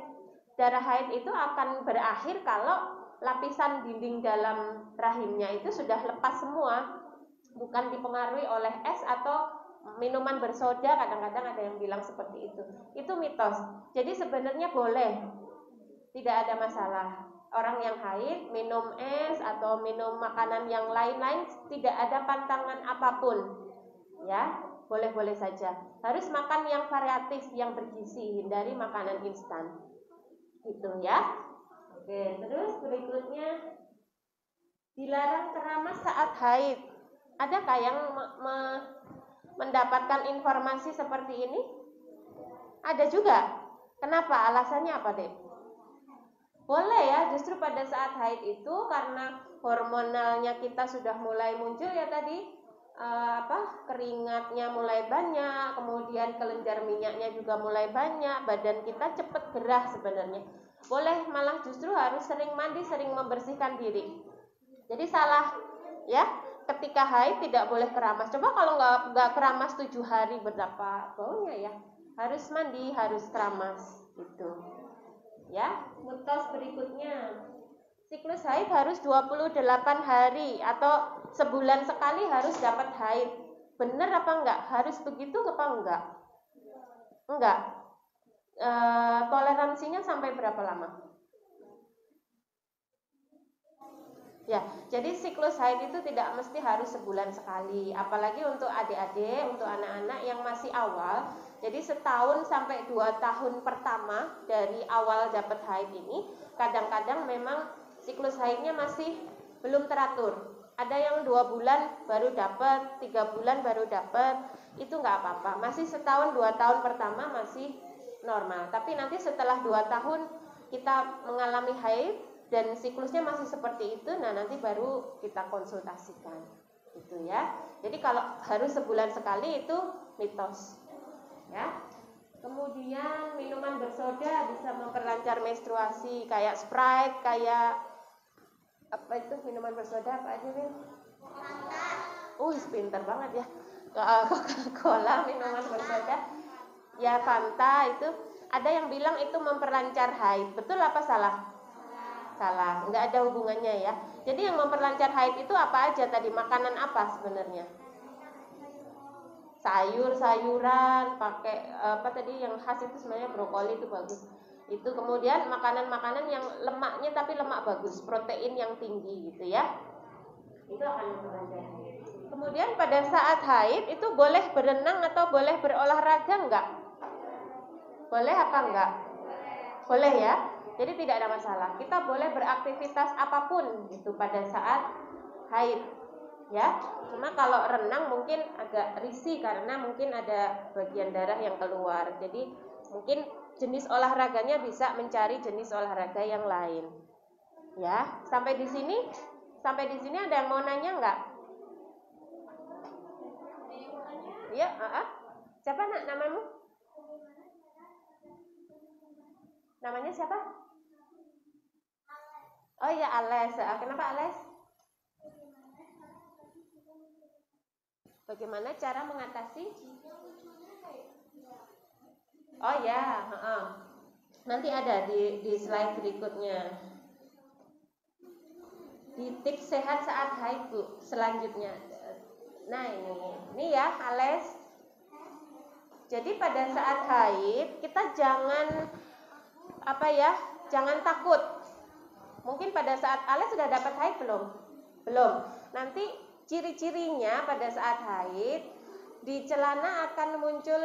darah haid itu akan berakhir kalau lapisan dinding dalam rahimnya itu sudah lepas semua, bukan dipengaruhi oleh es atau minuman bersoda. Kadang-kadang ada yang bilang seperti itu. Itu mitos. Jadi sebenarnya boleh, tidak ada masalah. Orang yang haid minum es atau minum makanan yang lain-lain, tidak ada pantangan apapun. Ya, boleh-boleh saja. Harus makan yang variatif, yang bergizi, hindari makanan instan. Gitu ya. Oke, terus berikutnya dilarang keramas saat haid. Adakah yang mendapatkan informasi seperti ini? Ada juga. Kenapa? Alasannya apa, Dek? Boleh ya, justru pada saat haid itu karena hormonalnya kita sudah mulai muncul ya tadi, keringatnya mulai banyak, kemudian kelenjar minyaknya juga mulai banyak, badan kita cepat gerah sebenarnya. Boleh, malah justru harus sering mandi, sering membersihkan diri. Jadi salah ya, ketika haid tidak boleh keramas. Coba kalau nggak keramas 7 hari, betapa baunya ya. Harus mandi, harus keramas gitu. Ya, mitos berikutnya. Siklus haid harus 28 hari atau sebulan sekali harus dapat haid. Benar apa enggak? Harus begitu apa enggak? Enggak. Toleransinya sampai berapa lama? Ya, jadi siklus haid itu tidak mesti harus sebulan sekali. Apalagi untuk adik-adik, untuk anak-anak yang masih awal. Jadi setahun sampai 2 tahun pertama dari awal dapat haid ini, kadang-kadang memang siklus haidnya masih belum teratur. Ada yang 2 bulan baru dapat, 3 bulan baru dapat, itu nggak apa-apa. Masih setahun 2 tahun pertama masih normal. Tapi nanti setelah 2 tahun kita mengalami haid dan siklusnya masih seperti itu, nah nanti baru kita konsultasikan, gitu ya. Jadi kalau harus sebulan sekali itu mitos. Ya. Kemudian minuman bersoda bisa memperlancar menstruasi, kayak Sprite, kayak apa itu minuman bersoda apa aja nih? Pinter banget ya. Coca-Cola, minuman bersoda. Ya, Fanta itu. Ada yang bilang itu memperlancar haid. Betul apa salah? Salah. Enggak ada hubungannya ya. Jadi yang memperlancar haid itu apa aja tadi? Makanan apa sebenarnya? Sayur-sayuran, pakai apa tadi yang khas itu sebenarnya brokoli itu bagus. Itu kemudian makanan-makanan yang lemaknya tapi lemak bagus, protein yang tinggi gitu ya. Itu akan memperlancar haid. Kemudian pada saat haid itu boleh berenang atau boleh berolahraga enggak? Boleh apa enggak? Boleh ya. Jadi tidak ada masalah. Kita boleh beraktivitas apapun gitu pada saat haid. Ya, cuma kalau renang mungkin agak risih karena mungkin ada bagian darah yang keluar. Jadi mungkin jenis olahraganya bisa mencari jenis olahraga yang lain. Ya, sampai di sini ada yang mau nanya enggak? Ya, siapa nak namamu? Namanya siapa? Oh ya, Ales. Kenapa Ales? Bagaimana cara mengatasi? Oh ya, nanti ada di slide berikutnya. Di tips sehat saat haid Bu, selanjutnya. Nah ini ya Ales. Jadi pada saat haid kita jangan jangan takut. Mungkin pada saat Ales sudah dapat haid belum? Belum. Nanti ciri-cirinya pada saat haid di celana akan muncul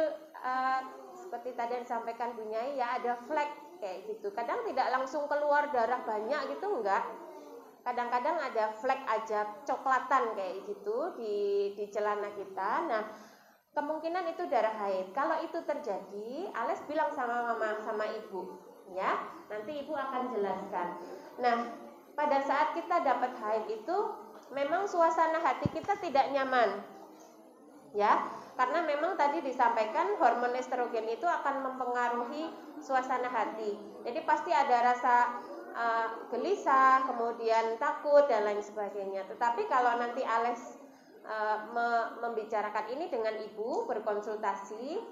seperti tadi yang disampaikan Bu Nyai ya, ada flek kayak gitu. Kadang tidak langsung keluar darah banyak gitu, enggak. Kadang-kadang ada flek aja coklatan kayak gitu di celana kita. Nah, kemungkinan itu darah haid. Kalau itu terjadi, Ales bilang sama mama sama ibu ya. Nanti ibu akan jelaskan. Nah, pada saat kita dapat haid itu memang suasana hati kita tidak nyaman, ya, karena memang tadi disampaikan hormon estrogen itu akan mempengaruhi suasana hati. Jadi pasti ada rasa gelisah, kemudian takut dan lain sebagainya. Tetapi kalau nanti Ales membicarakan ini dengan ibu, berkonsultasi,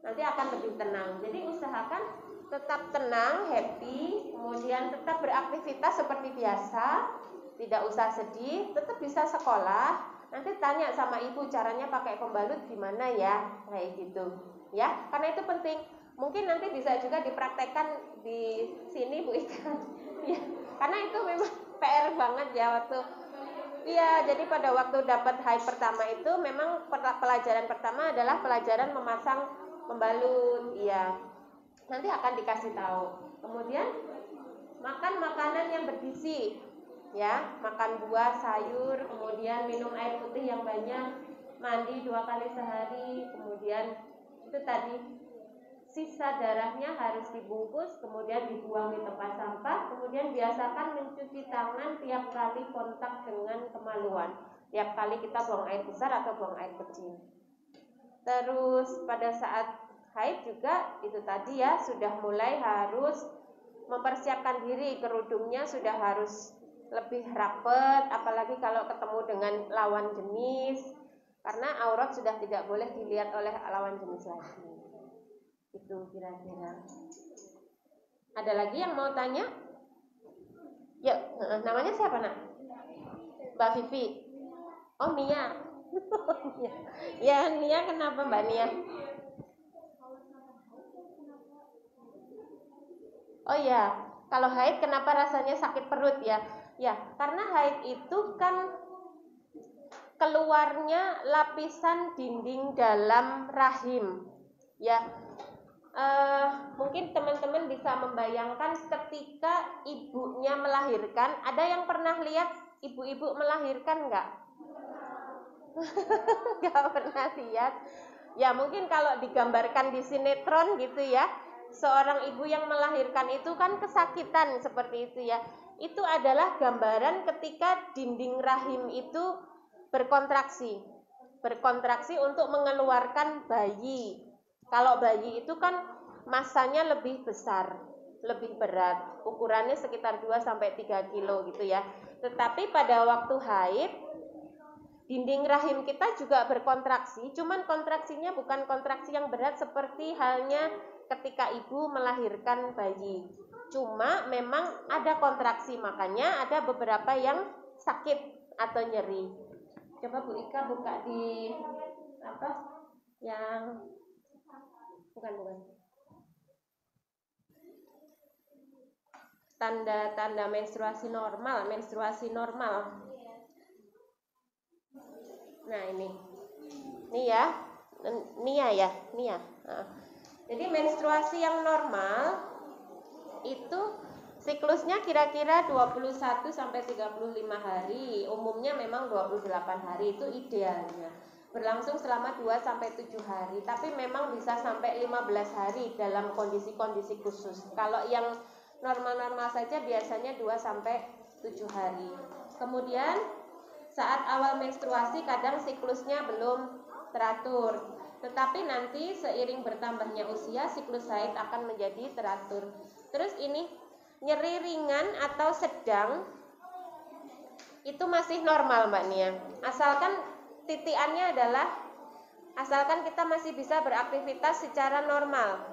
nanti akan lebih tenang. Jadi usahakan tetap tenang, happy, kemudian tetap beraktivitas seperti biasa, tidak usah sedih, tetap bisa sekolah. Nanti tanya sama ibu caranya pakai pembalut gimana ya, kayak gitu ya, karena itu penting. Mungkin nanti bisa juga dipraktekkan di sini Bu Ika ya, karena itu memang PR banget ya waktu. Iya, jadi pada waktu dapat haid pertama itu memang pelajaran pertama adalah pelajaran memasang pembalut. Iya, nanti akan dikasih tahu. Kemudian makan makanan yang bergizi, ya, makan buah, sayur, kemudian minum air putih yang banyak, mandi 2 kali sehari, kemudian itu tadi sisa darahnya harus dibungkus, kemudian dibuang di tempat sampah, kemudian biasakan mencuci tangan tiap kali kontak dengan kemaluan, tiap kali kita buang air besar atau buang air kecil. Terus pada saat haid juga itu tadi ya, sudah mulai harus mempersiapkan diri, kerudungnya sudah harus lebih rapet, apalagi kalau ketemu dengan lawan jenis, karena aurat sudah tidak boleh dilihat oleh lawan jenis lagi. Itu kira-kira. Ada lagi yang mau tanya? Yuk, namanya siapa nak? Mbak Vivi. Oh, Nia. Ya, Nia kenapa Mbak Nia? Oh ya, kalau haid kenapa rasanya sakit perut ya? Ya, karena haid itu kan keluarnya lapisan dinding dalam rahim. Ya, mungkin teman-teman bisa membayangkan ketika ibunya melahirkan. Ada yang pernah lihat ibu-ibu melahirkan nggak? Nggak pernah lihat. Ya mungkin kalau digambarkan di sinetron gitu ya, seorang ibu yang melahirkan itu kan kesakitan seperti itu ya. Itu adalah gambaran ketika dinding rahim itu berkontraksi untuk mengeluarkan bayi. Kalau bayi itu kan masanya lebih besar, lebih berat, ukurannya sekitar 2-3 kilo gitu ya. Tetapi pada waktu haid, dinding rahim kita juga berkontraksi, cuman kontraksinya bukan kontraksi yang berat seperti halnya ketika ibu melahirkan bayi. Cuma memang ada kontraksi, makanya ada beberapa yang sakit atau nyeri. Coba Bu Ika buka di apa? Yang bukan. Tanda-tanda menstruasi normal. Nah ini ya, Nia. Nah, jadi menstruasi yang normal itu siklusnya kira-kira 21 sampai 35 hari. Umumnya memang 28 hari itu idealnya. Berlangsung selama 2 sampai 7 hari, tapi memang bisa sampai 15 hari dalam kondisi-kondisi khusus. Kalau yang normal-normal saja biasanya 2 sampai 7 hari. Kemudian saat awal menstruasi kadang siklusnya belum teratur, tetapi nanti seiring bertambahnya usia siklus haid akan menjadi teratur. Terus ini nyeri ringan atau sedang itu masih normal Mbak Nia, asalkan titiannya adalah asalkan kita masih bisa beraktivitas secara normal.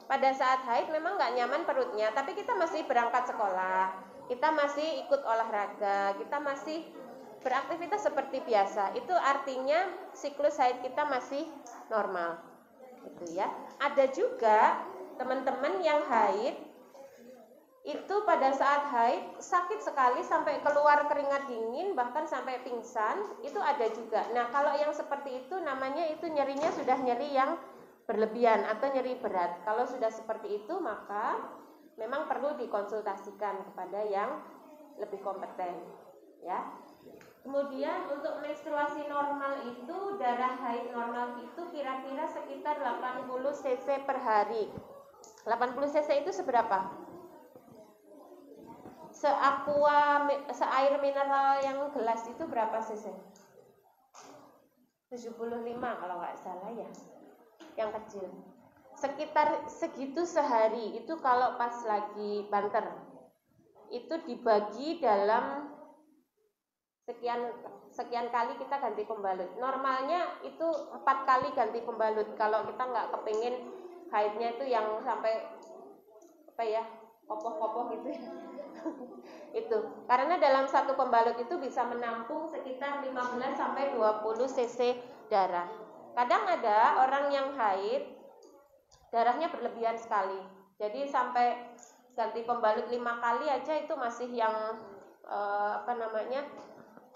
Pada saat haid memang nggak nyaman perutnya, tapi kita masih berangkat sekolah, kita masih ikut olahraga, kita masih beraktivitas seperti biasa. Itu artinya siklus haid kita masih normal. Gitu ya. Ada juga teman-teman yang haid itu pada saat haid sakit sekali sampai keluar keringat dingin, bahkan sampai pingsan, itu ada juga. Nah, kalau yang seperti itu namanya itu nyerinya sudah nyeri yang berlebihan atau nyeri berat. Kalau sudah seperti itu maka memang perlu dikonsultasikan kepada yang lebih kompeten, ya. Kemudian untuk menstruasi normal itu, darah haid normal itu kira-kira sekitar 80 cc per hari. 80 cc itu seberapa? Seair mineral yang gelas itu berapa cc? 75 kalau nggak salah ya, yang kecil. Sekitar segitu sehari. Itu kalau pas lagi banter itu dibagi dalam sekian kali kita ganti pembalut. Normalnya itu 4 kali ganti pembalut. Kalau kita nggak kepingin haidnya itu yang sampai apa ya, kopoh-kopoh gitu ya. Itu karena dalam satu pembalut itu bisa menampung sekitar 15 sampai 20 cc darah. Kadang ada orang yang haid darahnya berlebihan sekali. Jadi sampai ganti pembalut 5 kali aja itu masih yang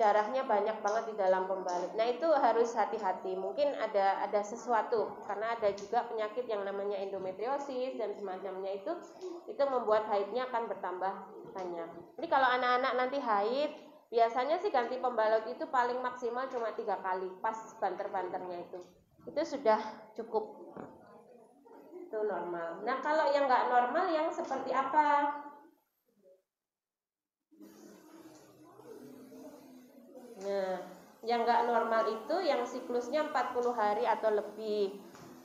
darahnya banyak banget di dalam pembalut. Nah itu harus hati-hati. Mungkin ada sesuatu karena ada juga penyakit yang namanya endometriosis dan semacamnya itu membuat haidnya akan bertambah banyak. Jadi kalau anak-anak nanti haid biasanya sih ganti pembalut itu paling maksimal cuma 3 kali pas banter-banternya itu sudah cukup, itu normal. Nah kalau yang nggak normal yang seperti apa? Nah, yang nggak normal itu yang siklusnya 40 hari atau lebih.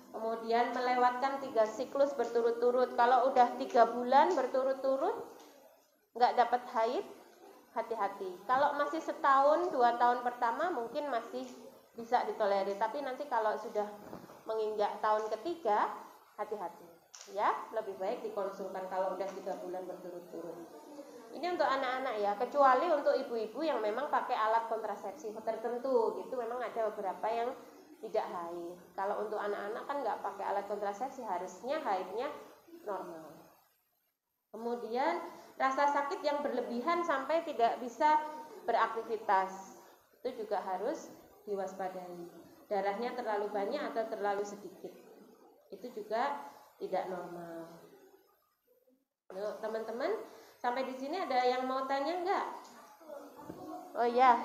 Kemudian melewatkan 3 siklus berturut-turut. Kalau udah 3 bulan berturut-turut nggak dapat haid, hati-hati. Kalau masih setahun, 2 tahun pertama mungkin masih bisa ditolerir. Tapi nanti kalau sudah menginjak tahun ketiga, hati-hati. Ya, lebih baik dikonsulkan kalau udah 3 bulan berturut-turut. Ini untuk anak-anak ya, kecuali untuk ibu-ibu yang memang pakai alat kontrasepsi tertentu gitu, memang ada beberapa yang tidak haid. Kalau untuk anak-anak kan nggak pakai alat kontrasepsi, harusnya haidnya normal. Kemudian rasa sakit yang berlebihan sampai tidak bisa beraktivitas, itu juga harus diwaspadai. Darahnya terlalu banyak atau terlalu sedikit, itu juga tidak normal. Yuk, teman-teman, sampai di sini ada yang mau tanya enggak? Oh ya,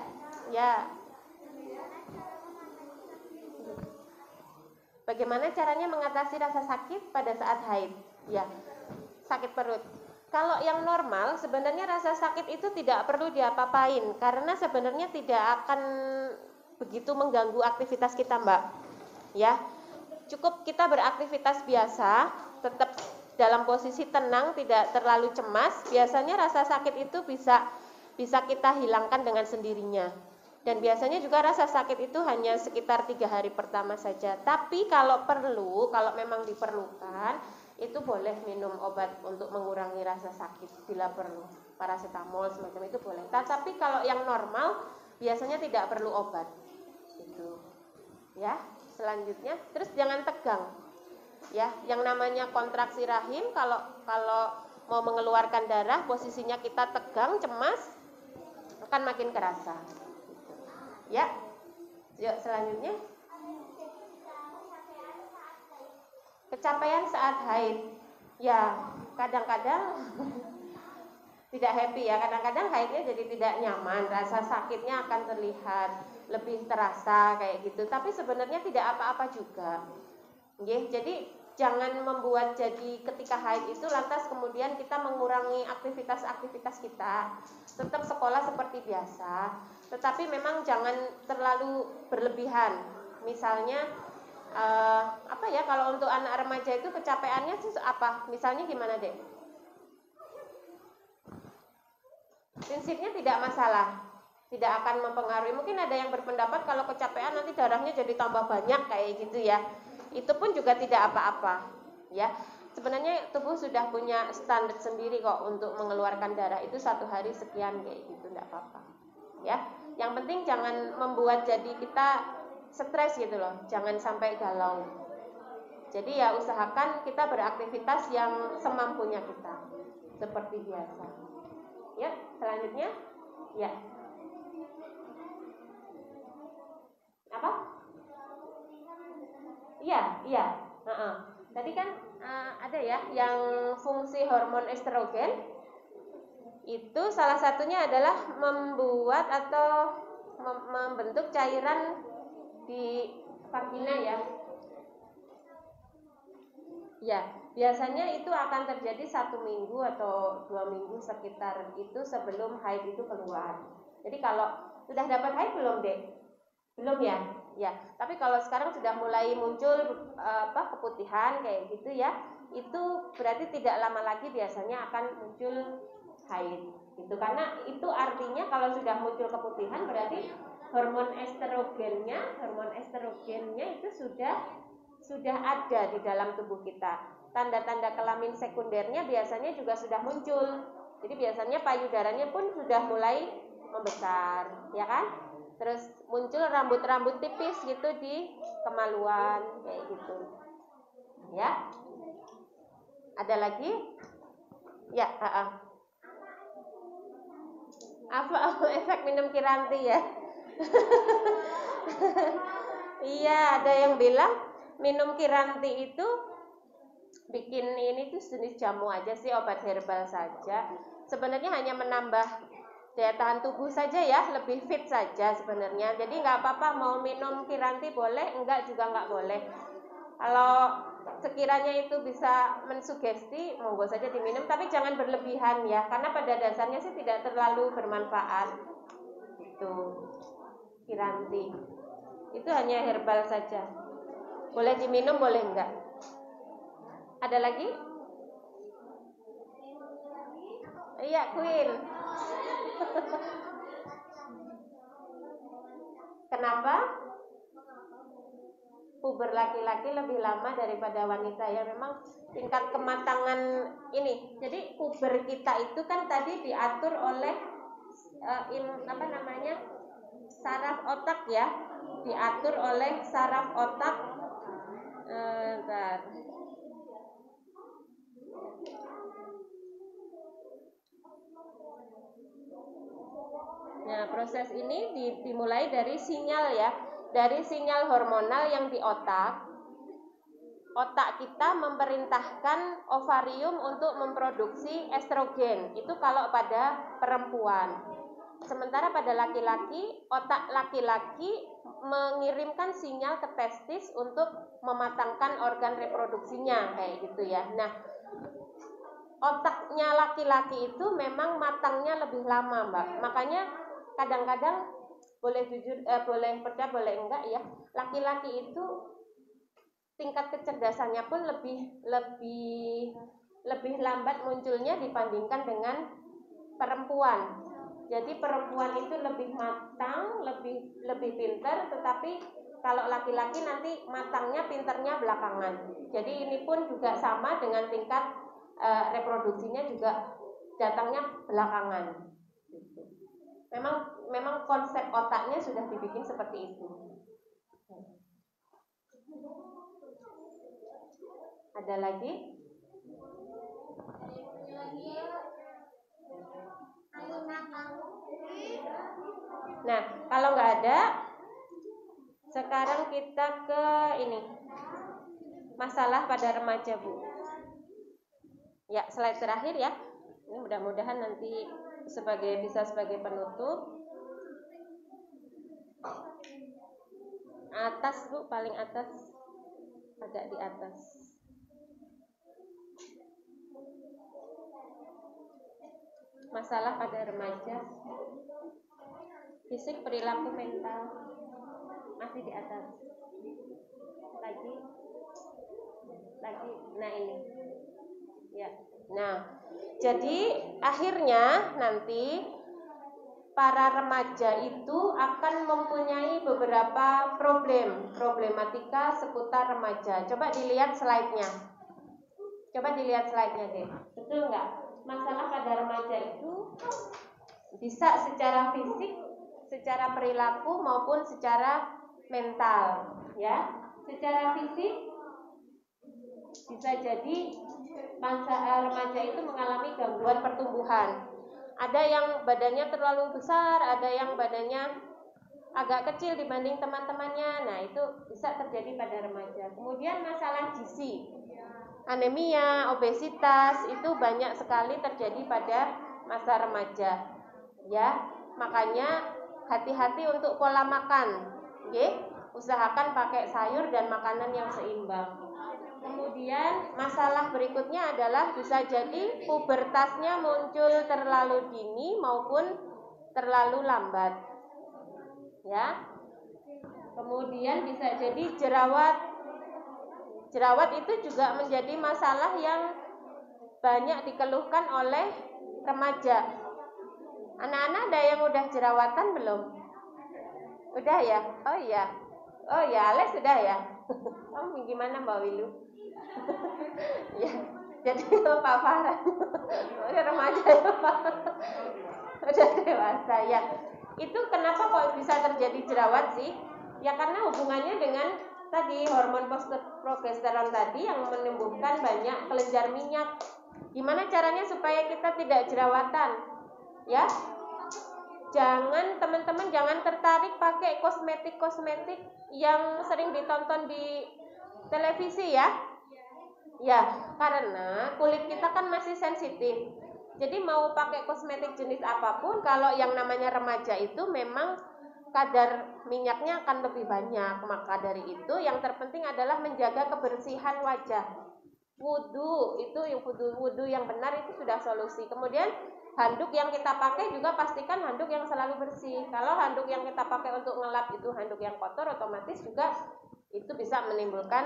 ya. Bagaimana caranya mengatasi rasa sakit pada saat haid? Ya, sakit perut. Kalau yang normal, sebenarnya rasa sakit itu tidak perlu diapa-apain, karena sebenarnya tidak akan begitu mengganggu aktivitas kita, Mbak. Ya, cukup kita beraktivitas biasa, tetap dalam posisi tenang, tidak terlalu cemas. Biasanya rasa sakit itu bisa kita hilangkan dengan sendirinya. Dan biasanya juga rasa sakit itu hanya sekitar 3 hari pertama saja. Tapi kalau perlu, kalau memang diperlukan, itu boleh minum obat untuk mengurangi rasa sakit bila perlu. Paracetamol semacam itu boleh. Tapi kalau yang normal biasanya tidak perlu obat. Gitu. Ya, selanjutnya, terus jangan tegang. Ya, yang namanya kontraksi rahim kalau mau mengeluarkan darah, posisinya kita tegang, cemas, akan makin kerasa. Ya, yuk selanjutnya. Kecapean saat haid. Ya, kadang-kadang tidak happy ya, kadang-kadang haidnya jadi tidak nyaman, rasa sakitnya akan terlihat lebih terasa kayak gitu. Tapi sebenarnya tidak apa-apa juga. Jadi jangan membuat jadi ketika haid itu lantas kemudian kita mengurangi aktivitas-aktivitas kita. Tetap sekolah seperti biasa, tetapi memang jangan terlalu berlebihan. Misalnya kalau untuk anak remaja itu kecapeannya sih apa? Misalnya gimana, Dek? Prinsipnya tidak masalah, tidak akan mempengaruhi. Mungkin ada yang berpendapat kalau kecapean nanti darahnya jadi tambah banyak kayak gitu ya. Itu pun juga tidak apa-apa, ya. Sebenarnya tubuh sudah punya standar sendiri kok untuk mengeluarkan darah itu 1 hari sekian kayak gitu, tidak apa-apa. Ya, yang penting jangan membuat jadi kita stres gitu loh, jangan sampai galau. Jadi ya usahakan kita beraktivitas yang semampunya kita, seperti biasa. Ya, selanjutnya, ya. Apa? Iya. Tadi kan ada ya yang fungsi hormon estrogen itu salah satunya adalah membuat atau membentuk cairan di vagina ya. Ya, biasanya itu akan terjadi 1 minggu atau 2 minggu sekitar itu sebelum haid itu keluar. Jadi kalau sudah dapat haid belum, Dek? Belum ya? Ya, tapi kalau sekarang sudah mulai muncul keputihan kayak gitu ya, itu berarti tidak lama lagi biasanya akan muncul haid. Gitu. Karena itu artinya kalau sudah muncul keputihan berarti hormon estrogennya itu sudah ada di dalam tubuh kita. tanda-tanda kelamin sekundernya biasanya juga sudah muncul. Jadi biasanya payudaranya pun sudah mulai membesar, ya kan? Terus muncul rambut-rambut tipis gitu di kemaluan, kayak gitu. Ya. Ada lagi? Ya, apa efek minum Kiranti ya? Iya, ada yang bilang minum Kiranti itu bikin ini tuh jenis jamu aja sih, obat herbal saja. Sebenarnya hanya menambah daya tahan tubuh saja ya, lebih fit saja sebenarnya. Jadi nggak apa-apa mau minum Kiranti boleh, enggak juga nggak boleh. Kalau sekiranya itu bisa mensugesti, monggo saja diminum, tapi jangan berlebihan ya, karena pada dasarnya sih tidak terlalu bermanfaat. Itu Kiranti itu hanya herbal saja, boleh diminum boleh enggak. Ada lagi? Iya, Queen. Kenapa? Puber laki-laki lebih lama daripada wanita ya, memang tingkat kematangan ini. Jadi puber kita itu kan tadi diatur oleh saraf otak ya, diatur oleh saraf otak. Nah, proses ini dimulai dari sinyal ya, dari sinyal hormonal yang di otak. Otak kita memerintahkan ovarium untuk memproduksi estrogen. Itu kalau pada perempuan. Sementara pada laki-laki, otak laki-laki mengirimkan sinyal ke testis untuk mematangkan organ reproduksinya, kayak gitu ya. Nah, otaknya laki-laki itu memang matangnya lebih lama, Mbak. Makanya kadang-kadang boleh jujur, boleh percaya boleh enggak ya, laki-laki itu tingkat kecerdasannya pun lebih lambat munculnya dibandingkan dengan perempuan. Jadi perempuan itu lebih matang, lebih pintar, tetapi kalau laki-laki nanti matangnya, pinternya belakangan. Jadi ini pun juga sama dengan tingkat reproduksinya juga datangnya belakangan. Memang konsep otaknya sudah dibikin seperti itu. Ada lagi? Nah, kalau nggak ada, sekarang kita ke ini, masalah pada remaja, Bu. Ya, slide terakhir ya. Ini mudah-mudahan nanti bisa sebagai penutup. Atas, Bu, paling atas, agak di atas. Masalah pada remaja, fisik, perilaku, mental, masih di atas. Lagi. Nah ini. Ya. Nah, jadi akhirnya nanti para remaja itu akan mempunyai beberapa problematika seputar remaja. Coba dilihat slide-nya. Deh. Betul nggak? Masalah pada remaja itu bisa secara fisik, secara perilaku maupun secara mental, ya. Secara fisik bisa jadi remaja itu mengalami gangguan pertumbuhan. Ada yang badannya terlalu besar, ada yang badannya agak kecil dibanding teman-temannya. Nah, itu bisa terjadi pada remaja. Kemudian masalah gizi, anemia, obesitas itu banyak sekali terjadi pada masa remaja. Ya, makanya hati-hati untuk pola makan. Usahakan pakai sayur dan makanan yang seimbang. Kemudian masalah berikutnya adalah bisa jadi pubertasnya muncul terlalu dini maupun terlalu lambat. Ya. Kemudian bisa jadi jerawat. Jerawat itu juga menjadi masalah yang banyak dikeluhkan oleh remaja. Anak-anak ada yang udah jerawatan belum? Udah ya? Oh iya, Alex sudah ya? Kamu gimana Mbak Wilu? Ya, jadi Pak Farhan remaja ya Pak, udah dewasa ya. Itu kenapa kok bisa terjadi jerawat sih? Ya karena hubungannya dengan tadi hormon progesteron tadi yang menimbulkan banyak kelenjar minyak. Gimana caranya supaya kita tidak jerawatan? Ya, teman-teman jangan tertarik pakai kosmetik yang sering ditonton di televisi ya. Ya, karena kulit kita kan masih sensitif. Jadi mau pakai kosmetik jenis apapun, kalau yang namanya remaja itu memang kadar minyaknya akan lebih banyak. Maka dari itu yang terpenting adalah menjaga kebersihan wajah. Wudu itu yang wudu yang benar itu sudah solusi. Kemudian handuk yang kita pakai juga pastikan handuk yang selalu bersih. Kalau handuk yang kita pakai untuk ngelap itu handuk yang kotor, otomatis juga itu bisa menimbulkan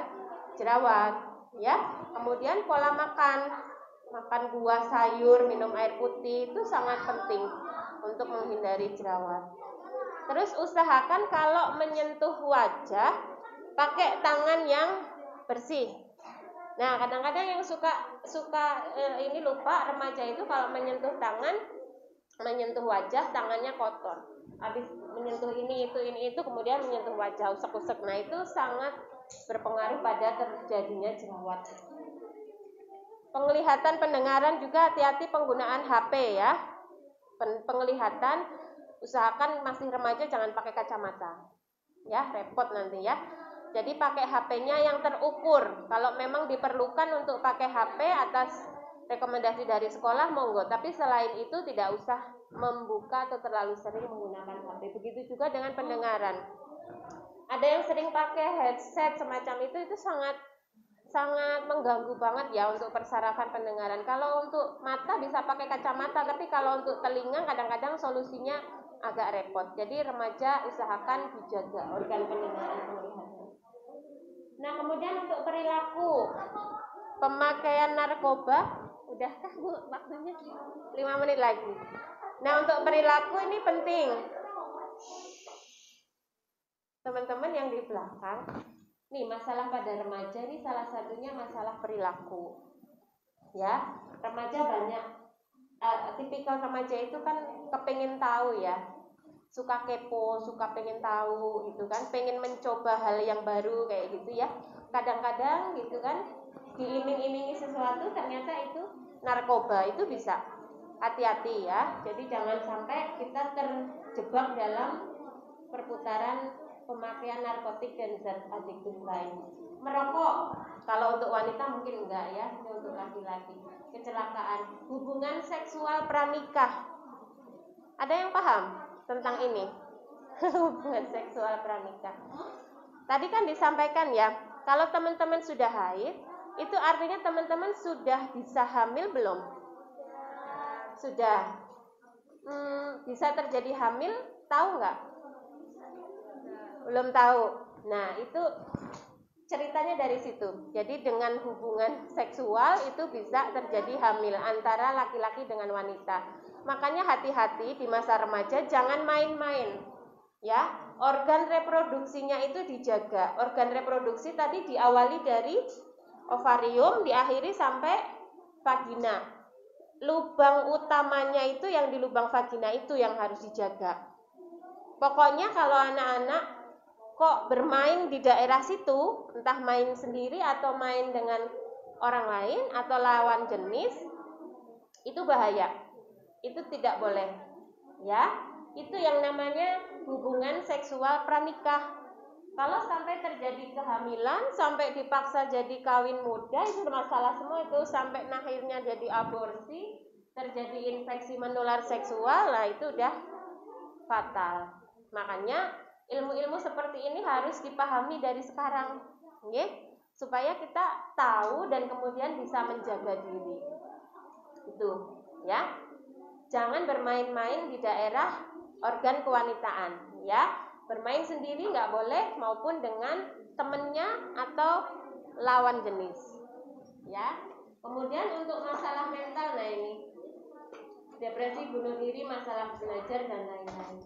jerawat. Ya, kemudian pola makan buah, sayur, minum air putih itu sangat penting untuk menghindari jerawat. Terus usahakan kalau menyentuh wajah pakai tangan yang bersih. Nah, kadang-kadang yang suka ini lupa remaja itu kalau menyentuh wajah tangannya kotor. Habis menyentuh ini itu kemudian menyentuh wajah usek-usek. Nah, itu sangat berpengaruh pada terjadinya jerawat. Penglihatan, pendengaran juga hati-hati penggunaan HP ya. Penglihatan usahakan masih remaja jangan pakai kacamata. Ya, repot nanti ya. Jadi pakai HP-nya yang terukur. Kalau memang diperlukan untuk pakai HP atas rekomendasi dari sekolah monggo, tapi selain itu tidak usah membuka atau terlalu sering menggunakan HP. Begitu juga dengan pendengaran. Ada yang sering pakai headset semacam itu sangat mengganggu banget ya untuk persarafan pendengaran. Kalau untuk mata bisa pakai kacamata, tapi kalau untuk telinga kadang-kadang solusinya agak repot. Jadi remaja usahakan dijaga organ pendengaran penglihatan. Nah, kemudian untuk perilaku pemakaian narkoba, udahkah Bu waktunya? 5 menit lagi. Nah, untuk perilaku ini penting. Teman-teman yang di belakang, nih masalah pada remaja ini salah satunya masalah perilaku. Ya, remaja banyak tipikal remaja itu kan kepengen tahu ya. Suka kepo, suka pengen tahu gitu kan, pengen mencoba hal yang baru kayak gitu ya. Kadang-kadang gitu kan diiming-imingi sesuatu ternyata itu narkoba, itu bisa. Hati-hati ya. Jadi jangan sampai kita terjebak dalam perputaran pemakaian narkotik dan zat adiktif lain. Merokok, kalau untuk wanita mungkin enggak ya, ini untuk laki-laki. Kecelakaan, hubungan seksual pranikah. Ada yang paham tentang ini? Hubungan seksual pranikah. Tadi kan disampaikan ya, kalau teman-teman sudah haid, itu artinya teman-teman sudah bisa hamil belum? Sudah. Bisa terjadi hamil, tahu nggak? Belum tahu. Nah, itu ceritanya dari situ. Jadi dengan hubungan seksual itu bisa terjadi hamil antara laki-laki dengan wanita. Makanya hati-hati di masa remaja, jangan main-main. Ya, organ reproduksinya itu dijaga. Organ reproduksi tadi diawali dari ovarium, diakhiri sampai vagina. Lubang utamanya itu yang di lubang vagina itu yang harus dijaga. Pokoknya kalau anak-anak kok bermain di daerah situ, entah main sendiri atau main dengan orang lain atau lawan jenis, itu bahaya. Itu tidak boleh. Ya, itu yang namanya hubungan seksual pranikah. Kalau sampai terjadi kehamilan, sampai dipaksa jadi kawin muda, itu masalah semua itu. Sampai akhirnya jadi aborsi, terjadi infeksi menular seksual, nah itu udah fatal. Makanya ilmu-ilmu seperti ini harus dipahami dari sekarang, supaya kita tahu dan kemudian bisa menjaga diri. Itu, ya. Jangan bermain-main di daerah organ kewanitaan, ya. Bermain sendiri nggak boleh maupun dengan temennya atau lawan jenis, ya. Kemudian untuk masalah mental, nah ini depresi, bunuh diri, masalah belajar dan lain-lain.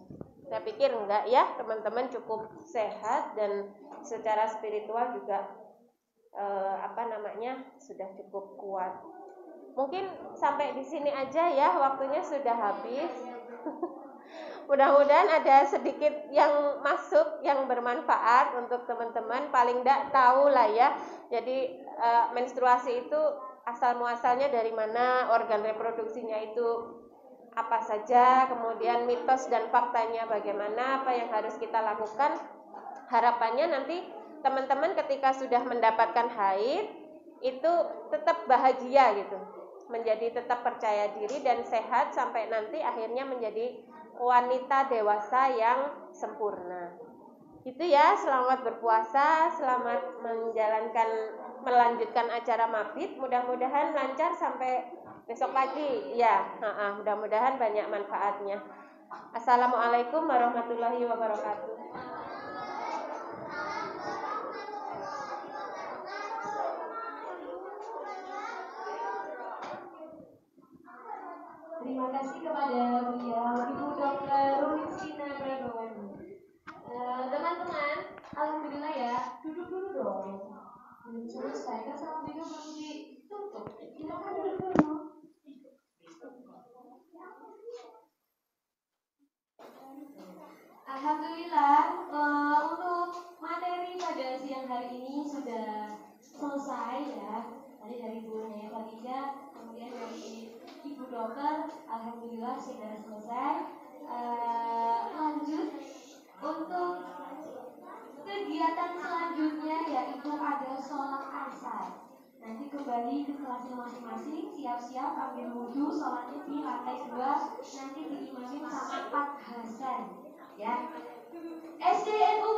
Saya pikir enggak ya, teman-teman cukup sehat dan secara spiritual juga sudah cukup kuat. Mungkin sampai di sini aja ya, waktunya sudah habis. Mudah-mudahan ada sedikit yang masuk yang bermanfaat untuk teman-teman, paling tidak tahu lah ya. Jadi menstruasi itu asal muasalnya dari mana, organ reproduksinya itu apa saja, kemudian mitos dan faktanya bagaimana, apa yang harus kita lakukan. Harapannya nanti teman-teman ketika sudah mendapatkan haid itu tetap bahagia gitu, menjadi tetap percaya diri dan sehat sampai nanti akhirnya menjadi wanita dewasa yang sempurna. Itu ya, selamat berpuasa, selamat melanjutkan acara mabit, mudah-mudahan lancar sampai besok pagi. Ya, mudah-mudahan banyak manfaatnya. Assalamualaikum warahmatullahi wabarakatuh. Terima kasih kepada beliau Ibu Dr. Rulinsina Prabowo. Teman-teman, alhamdulillah ya, duduk dulu dong. Belum selesai kan sama video belum ditutup. Silakan duduk dulu. Alhamdulillah, untuk materi pada siang hari ini sudah selesai ya. Tadi dari Bu Naya Khadijah, kemudian dari Ibu Dokter, alhamdulillah sudah selesai. Lanjut untuk kegiatan selanjutnya yaitu ada sholat asar. Nanti kembali ke kelasnya masing-masing, siap-siap ambil wudhu, sholatnya di lantai 2, nanti diimamin sama Pak Hasan ya. SDNU